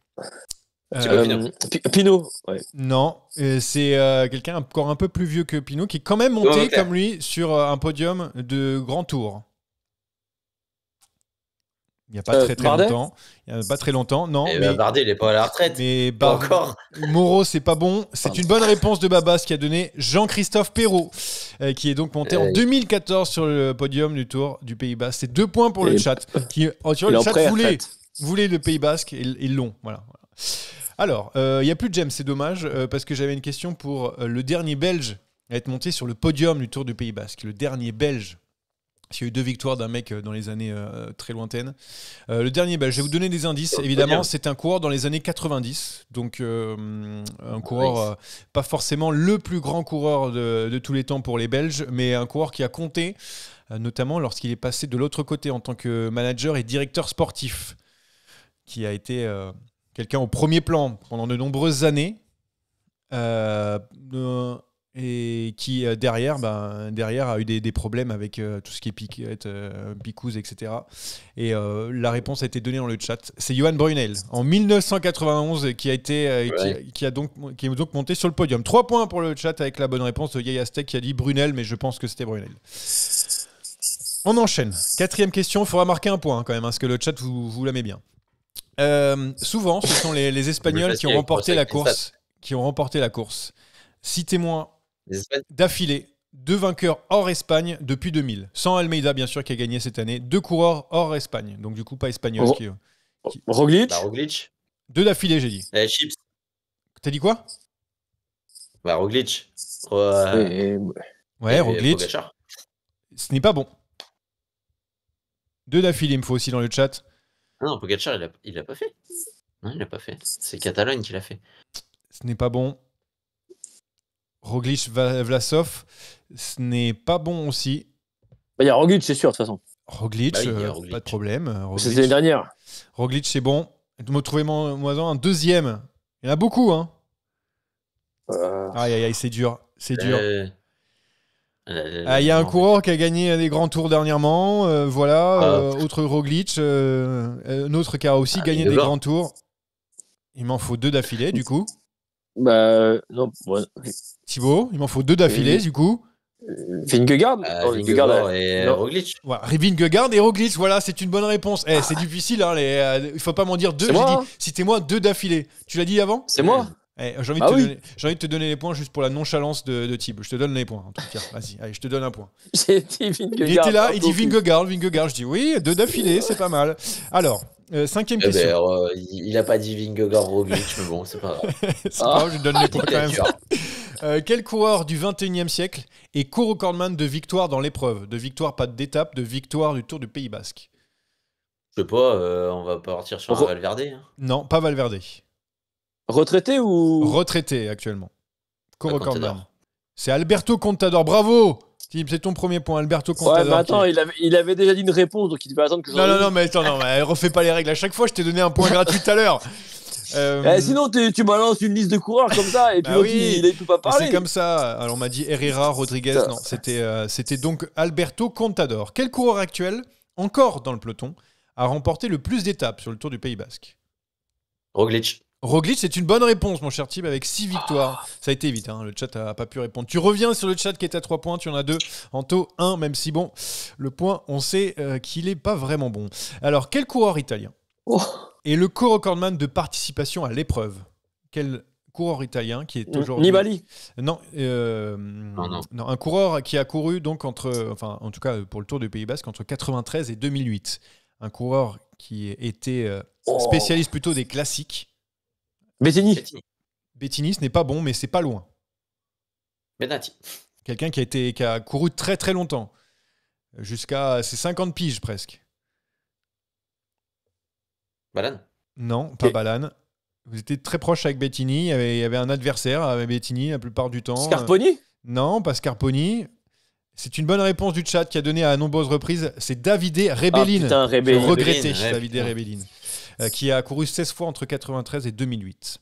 Pinot. Ouais. Non, c'est quelqu'un encore un peu plus vieux que Pinot qui est quand même monté comme lui sur un podium de grand tour. Il n'y a pas très Bardet longtemps. Il n'y a pas très longtemps, non. Mais Bardet, il n'est pas à la retraite. Mais Pas encore. Moreau, c'est pas bon. C'est une bonne réponse de Babas qui a donné Jean-Christophe Perrault, qui est donc monté en 2014 sur le podium du Tour du Pays Basque. C'est 2 points pour le chat. Tu vois, le chat voulait le Pays Basque et ils l'ont. Voilà. Alors, il n'y a plus de James, c'est dommage, parce que j'avais une question pour le dernier Belge à être monté sur le podium du Tour du Pays Basque. Le dernier Belge. Il y a eu 2 victoires d'un mec dans les années très lointaines. Le dernier Belge, je vais vous donner des indices. Évidemment, c'est un coureur dans les années 90. Donc, un coureur, pas forcément le plus grand coureur de tous les temps pour les Belges, mais un coureur qui a compté, notamment lorsqu'il est passé de l'autre côté en tant que manager et directeur sportif, qui a été quelqu'un au premier plan pendant de nombreuses années. Et qui derrière a eu des problèmes avec tout ce qui est picouse, etc. Et la réponse a été donnée dans le chat. C'est Johan Brunel en 1991 qui est donc monté sur le podium. 3 points pour le chat avec la bonne réponse de Yaya Steak qui a dit Brunel, mais je pense que c'était Brunel. On enchaîne. 4e question, il faudra marquer un point quand même, parce que le chat vous l'aimez bien. Souvent, ce sont les Espagnols qui ont remporté la course. Citez-moi d'affilée 2 vainqueurs hors Espagne depuis 2000. Sans Almeida, bien sûr, qui a gagné cette année. 2 coureurs hors Espagne. Donc, du coup, pas espagnol. Roglic. 2 d'affilée, j'ai dit. Chips. T'as dit quoi? Roglic. Ouais, Roglic. Ce n'est pas bon. 2 d'affilée, il me faut aussi dans le chat. Ah non, Pogacar, il l'a pas fait. Non, il l'a pas fait. C'est Catalogne qui l'a fait. Ce n'est pas bon. Roglic, Vlasov, ce n'est pas bon aussi. Il y a Roglic, c'est sûr, de toute façon. Roglic, Roglic. pas de problème. C'était l'année dernière. Roglic, c'est bon. Me trouvez un 2e. Il y en a beaucoup, hein. Aïe, c'est dur. C'est dur. Il y a un coureur qui a gagné des grands tours dernièrement. Autre Roglic. Un autre qui a aussi gagné des grands tours. Il m'en faut 2 d'affilée, du coup. Non. Ouais. Thibaut, il m'en faut 2 d'affilée, du coup. Vingegaard Vingegaard et non. Roglic. Voilà, Vingegaard et Roglic, voilà, c'est une bonne réponse. C'est difficile, hein, il faut pas m'en dire deux. C'est J'ai moi, dit, hein. citez-moi 2 d'affilée. Tu l'as dit avant ? C'est moi. J'ai envie, j'ai envie de te donner les points juste pour la nonchalance de Thib. Je te donne les points. En tout cas. Vas-y, allez, je te donne un point. J'ai dit Vingegaard. Il était là, il dit Vingegaard. Je dis oui, 2 d'affilée, c'est pas mal. Alors, 5e question. Il a pas dit Vingegaard Roglic, mais bon, c'est pas grave. C'est pas grave, je donne les points quand même. Quel coureur du 21e siècle est co-recordman de victoire dans l'épreuve ? De victoire, pas d'étape, de victoire du Tour du Pays Basque. Je sais pas, on va partir sur un Valverde. Hein. Non, pas Valverde. Retraité ou Retraité actuellement. Co-recordman. Contador. C'est Alberto Contador. Bravo Tim, c'est ton premier point, Alberto Contador. Ouais, mais attends, il avait déjà dit une réponse, donc il devait attendre que je Non, mais attends, mais refais pas les règles. À chaque fois, je t'ai donné un point gratuit tout à l'heure. Sinon, tu balances une liste de coureurs comme ça, et puis l'autre, il peut pas parler. C'est comme ça. Alors, on m'a dit Herrera, Rodriguez. Non, c'était donc Alberto Contador. Quel coureur actuel, encore dans le peloton, a remporté le plus d'étapes sur le Tour du Pays Basque ? Roglic, c'est une bonne réponse, mon cher Thib, avec 6 victoires. Ça a été vite, hein, le chat n'a pas pu répondre. Tu reviens sur le chat qui est à 3 points, tu en as 2. Anto, 1, même si bon, le point, on sait qu'il n'est pas vraiment bon. Alors, quel coureur italien est le co-recordman de participation à l'épreuve ? Quel coureur italien qui est aujourd'hui... Nibali ? Non, un coureur qui a couru donc en tout cas pour le Tour du Pays Basque, entre 93 et 2008. Un coureur qui était spécialiste plutôt des classiques. Bettini, ce n'est pas bon, mais c'est pas loin. Benati. Quelqu'un qui a couru très très longtemps. Jusqu'à ses 50 piges presque. Balane ? Non, pas Balane. Vous étiez très proche avec Bettini. Il y avait un adversaire avec Bettini la plupart du temps. Scarponi ? Non, pas Scarponi. C'est une bonne réponse du chat qui a donné à nombreuses reprises. C'est Davide Rebellin. Putain, Rebellin. Je regrettais Davide Rebellin. Qui a couru 16 fois entre 93 et 2008.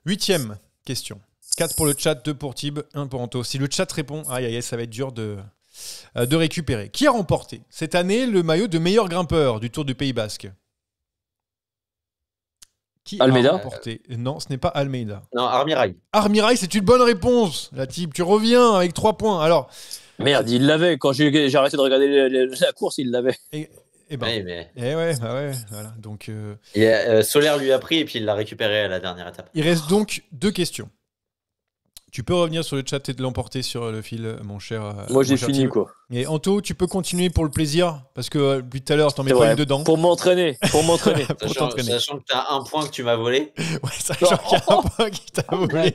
8e question. 4 pour le chat, 2 pour Thib, 1 pour Anto. Si le chat répond, ça va être dur de récupérer. Qui a remporté cette année le maillot de meilleur grimpeur du Tour du Pays Basque ? Qui Almeida ? a remporté ? Non, ce n'est pas Almeida. Non, Armirail. Armirail, c'est une bonne réponse. La Thib, tu reviens avec 3 poins. Alors, merde, il l'avait. Quand j'ai arrêté de regarder la course, il l'avait. Voilà. Donc, Solaire lui a pris et puis il l'a récupéré à la dernière étape. Il reste donc 2 questions. Tu peux revenir sur le chat et de l'emporter sur le fil, mon cher. Moi, j'ai fini, Thib. quoi. Et Anto, tu peux continuer pour le plaisir, parce que depuis tout à l'heure, t'en mets pas une dedans. Pour m'entraîner. Sachant que t'as un point que tu m'as volé. Ouais, sachant qu'il y a un point qui t'a volé.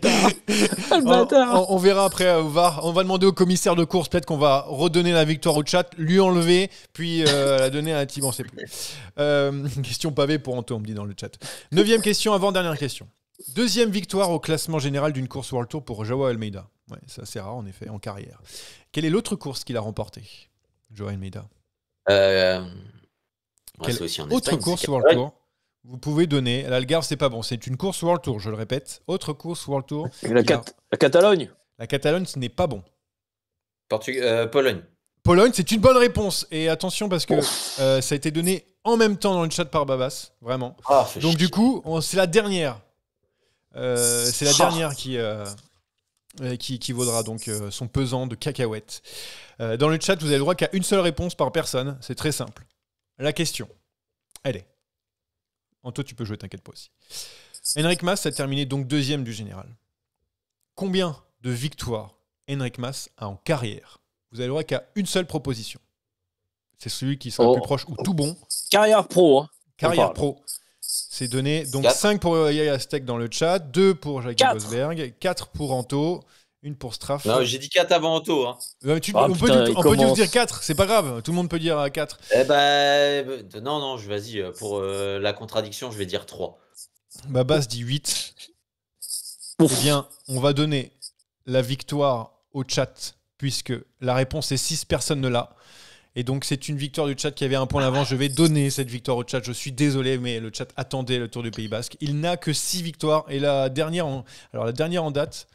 On verra après au VAR. On va demander au commissaire de course, peut-être qu'on va redonner la victoire au chat, lui enlever, puis la donner à Thib, on sait plus. Question pavée pour Anto, on me dit dans le chat. 9e question, avant-dernière question. 2e victoire au classement général d'une course World Tour pour Joao Almeida. Ouais, c'est assez rare en effet, en carrière. Quelle est l'autre course qu'il a remportée, Joao Almeida ? Quelle aussi en Espagne, autre course World Tour vous pouvez donner ? L'Algarve, c'est pas bon. C'est une course World Tour, je le répète. Autre course World Tour. La Catalogne ? La Catalogne, ce n'est pas bon. Pologne. Pologne, c'est une bonne réponse. Et attention, parce que ça a été donné en même temps dans le chat par Babas. Vraiment. Donc du coup, c'est la dernière. C'est la dernière qui vaudra donc son pesant de cacahuètes. Dans le chat, vous avez le droit qu'à une seule réponse par personne. C'est très simple. La question, elle est... Anto, tu peux jouer, t'inquiète pas aussi. Enric Mas a terminé donc 2e du général. Combien de victoires Enric Mas a en carrière ? Vous avez le droit qu'à une seule proposition. C'est celui qui sera le plus proche ou tout bon. Carrière pro. Hein. Carrière pro. C'est donné. Donc 5 pour Yaya Steck dans le chat, 2 pour Jackie Bosberg, 4 pour Anto, 1 pour Straff. Non, j'ai dit 4 avant Anto. Hein. On peut tous dire 4, c'est pas grave, tout le monde peut dire 4. Non, vas-y, pour la contradiction, je vais dire 3. Babas dit 8. Eh bien, on va donner la victoire au chat, puisque la réponse est 6, personne ne l'a. Et donc, c'est une victoire du chat qui avait un point d'avance. Je vais donner cette victoire au chat. Je suis désolé, mais le chat attendait le Tour du Pays Basque. Il n'a que 6 victoires. Et la dernière en date,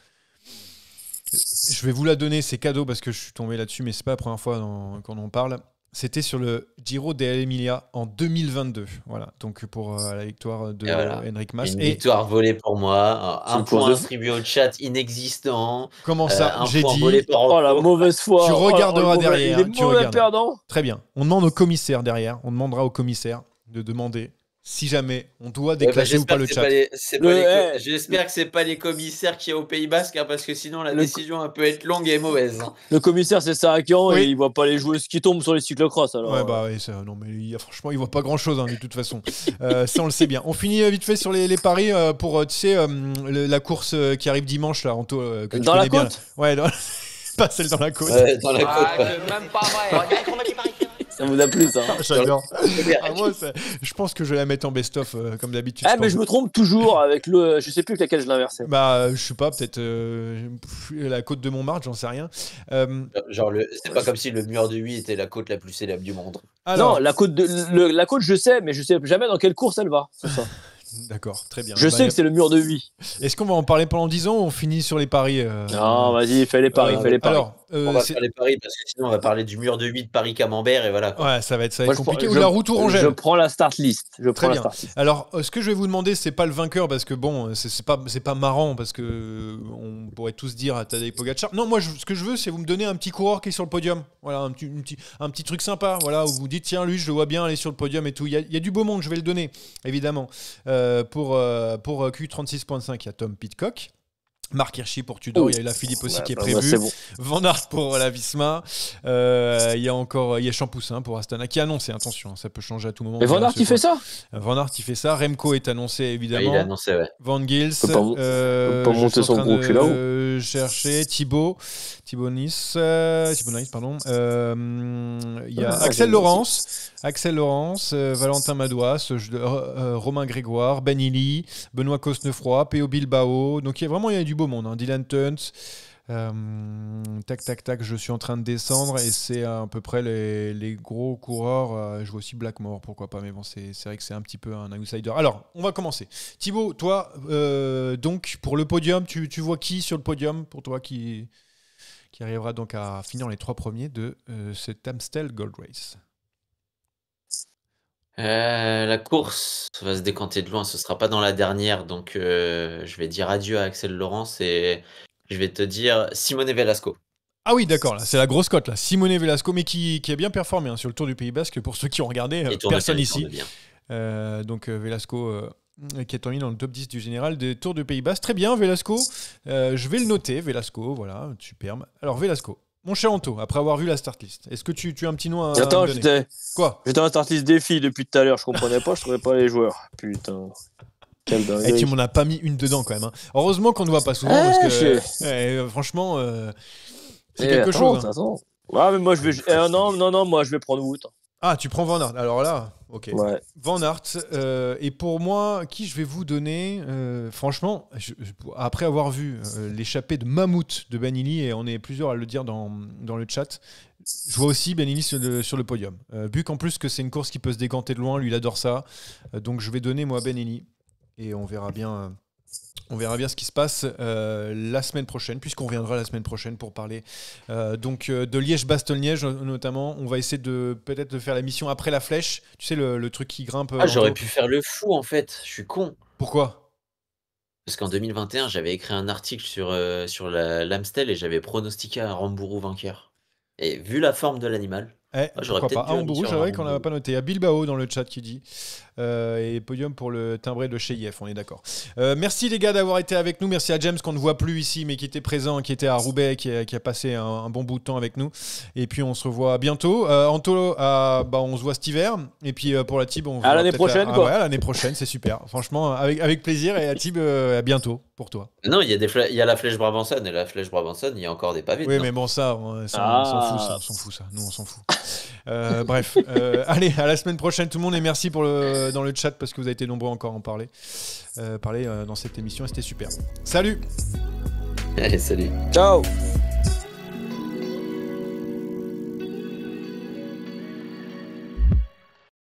je vais vous la donner, c'est cadeau parce que je suis tombé là-dessus, mais c'est pas la première fois qu'on en parle. C'était sur le Giro dell'Emilia en 2022. Voilà, donc pour la victoire de Enric Mas. Une victoire volée pour moi. Un point distribué au chat inexistant. Comment ça J'ai dit. Oh la mauvaise foi. Tu regarderas derrière. Il est mauvais perdant. Très bien. On demande au commissaire derrière. On demandera au commissaire de demander si jamais on doit déclasser ou pas le chat. J'espère que c'est pas les commissaires qui est au Pays Basque, hein, parce que sinon la décision elle peut être longue et mauvaise. Hein. Le commissaire c'est Sarakian et il voit pas les joueuses qui tombent sur les cyclocross. Alors. Non mais franchement il voit pas grand chose de toute façon. Ça on le sait bien. On finit vite fait sur les paris pour la course qui arrive dimanche là, Anto, que tu connais bien. Ouais, pas celle dans la côte. Dans la côte. Même pas vrai. Ça vous a plu ça? J'adore. Moi, je pense que je vais la mettre en best-of comme d'habitude. Mais je me trompe toujours avec le. Je sais plus laquelle je l'ai inversé. Je sais pas, peut-être la côte de Montmartre, j'en sais rien. Genre, c'est pas comme si le mur de 8 était la côte la plus célèbre du monde. Non, la côte je sais, mais je sais jamais dans quelle course elle va. C'est ça. D'accord, très bien. Je sais que c'est le mur de 8. Est-ce qu'on va en parler pendant 10 ans ou on finit sur les paris Non, vas-y, fais les paris. Alors, on va faire les paris parce que sinon on va parler du mur de 8 Paris-Camembert et voilà. Ouais, ça va être compliqué. Ou la route Tourangelle. Je prends la start list. Très bien. Alors, ce que je vais vous demander, c'est pas le vainqueur parce que bon, c'est pas marrant parce que on pourrait tous dire à Tadej Pogačar. Non, moi, ce que je veux, c'est vous me donner un petit coureur qui est sur le podium. Voilà, un petit truc sympa. Voilà, où vous dites tiens, lui, je le vois bien aller sur le podium et tout. Il y a du beau monde, je vais le donner, évidemment. Pour Q36.5, il y a Tom Pidcock. Marc Hirschi pour Tudor, il y a la Philippe aussi qui est prévu. Bon. Van Aert pour la Visma. Il y a Champoussin pour Astana qui est annoncé. Attention, ça peut changer à tout moment. Mais Van Aert, il fait ça. Van Aert, il fait ça. Remco est annoncé évidemment. Il est annoncé, ouais. Van Gils. Peut pas monter son groupe là-haut. Chercher Thibaut Nice, pardon. Il y a Axel Laurence, Valentin Madouas, Romain Grégoire, Ben Illy, Benoît Cosnefroy, P.O. Bilbao. Donc il y a du beau monde. Hein. Dylan Tunt. Tac, je suis en train de descendre et c'est à peu près les gros coureurs. Je vois aussi Blackmore, pourquoi pas, mais bon, c'est vrai que c'est un petit peu un outsider. Alors, on va commencer. Thibaut, toi, donc pour le podium, tu vois qui sur le podium pour toi qui arrivera donc à finir les 3 premiers de cet Amstel Gold Race? La course va se décanter de loin, ce sera pas dans la dernière, donc je vais dire adieu à Axel Laurence et je vais te dire Simone Velasco. Ah oui, d'accord, là, c'est la grosse cote, là. Simone Velasco, mais qui a bien performé sur le Tour du Pays Basque, pour ceux qui ont regardé, personne ici. Donc Velasco qui est terminé dans le top 10 du général des Tours du Pays Basque. Très bien, Velasco. Je vais le noter, Velasco, voilà, superbe. Alors Velasco. Mon cher Anto, après avoir vu la start list, est-ce que tu as un petit nom à me donner? Quoi? J'étais dans la start list des filles depuis tout à l'heure, je comprenais pas, je trouvais pas les joueurs. Putain. Et tu m'en as pas mis une dedans quand même. Hein. Heureusement qu'on ne voit pas souvent parce que franchement, c'est quelque chose. Hein. Ouais, mais moi je vais. Non, moi je vais prendre Wout. Ah, tu prends Van Aert. Alors là, ok. Ouais. Van Aert. Et pour moi, qui je vais vous donner franchement, après avoir vu l'échappée de Mammouth de Ben Illy, et on est plusieurs à le dire dans le chat, je vois aussi Ben Illy sur le podium. Vu qu'en plus que c'est une course qui peut se décanter de loin, lui il adore ça. Donc je vais donner moi Ben Illy. Et on verra bien ce qui se passe la semaine prochaine, puisqu'on reviendra la semaine prochaine pour parler de Liège-Bastogne-Liège notamment. On va essayer peut-être de faire la mission après la flèche. Tu sais, le truc qui grimpe. J'aurais pu faire le fou en fait, je suis con. Pourquoi? Parce qu'en 2021, j'avais écrit un article sur l'Amstel et j'avais pronostiqué un Rambourou vainqueur. Et vu la forme de l'animal... pourquoi pas. Rambourou, c'est vrai qu'on n'avait pas noté. Il y a Bilbao dans le chat qui dit. Et podium pour le timbré de chez IF, on est d'accord. Merci les gars d'avoir été avec nous. Merci à James qu'on ne voit plus ici, mais qui était présent, qui était à Roubaix, qui a passé un bon bout de temps avec nous. Et puis on se revoit bientôt. Anto, on se voit cet hiver. Et puis pour la Tib, on à l'année prochaine. À l'année prochaine, c'est super. Franchement, avec plaisir. Et à Tib, à bientôt pour toi. Non, il y a la flèche Brabançonne. Et la flèche Brabançonne, il y a encore des pavés. Oui, mais bon, on s'en fout, ça. Nous, on s'en fout. Bref, allez, à la semaine prochaine tout le monde et merci dans le chat parce que vous avez été nombreux encore à en parler dans cette émission et c'était super. Salut. Allez, salut. Ciao.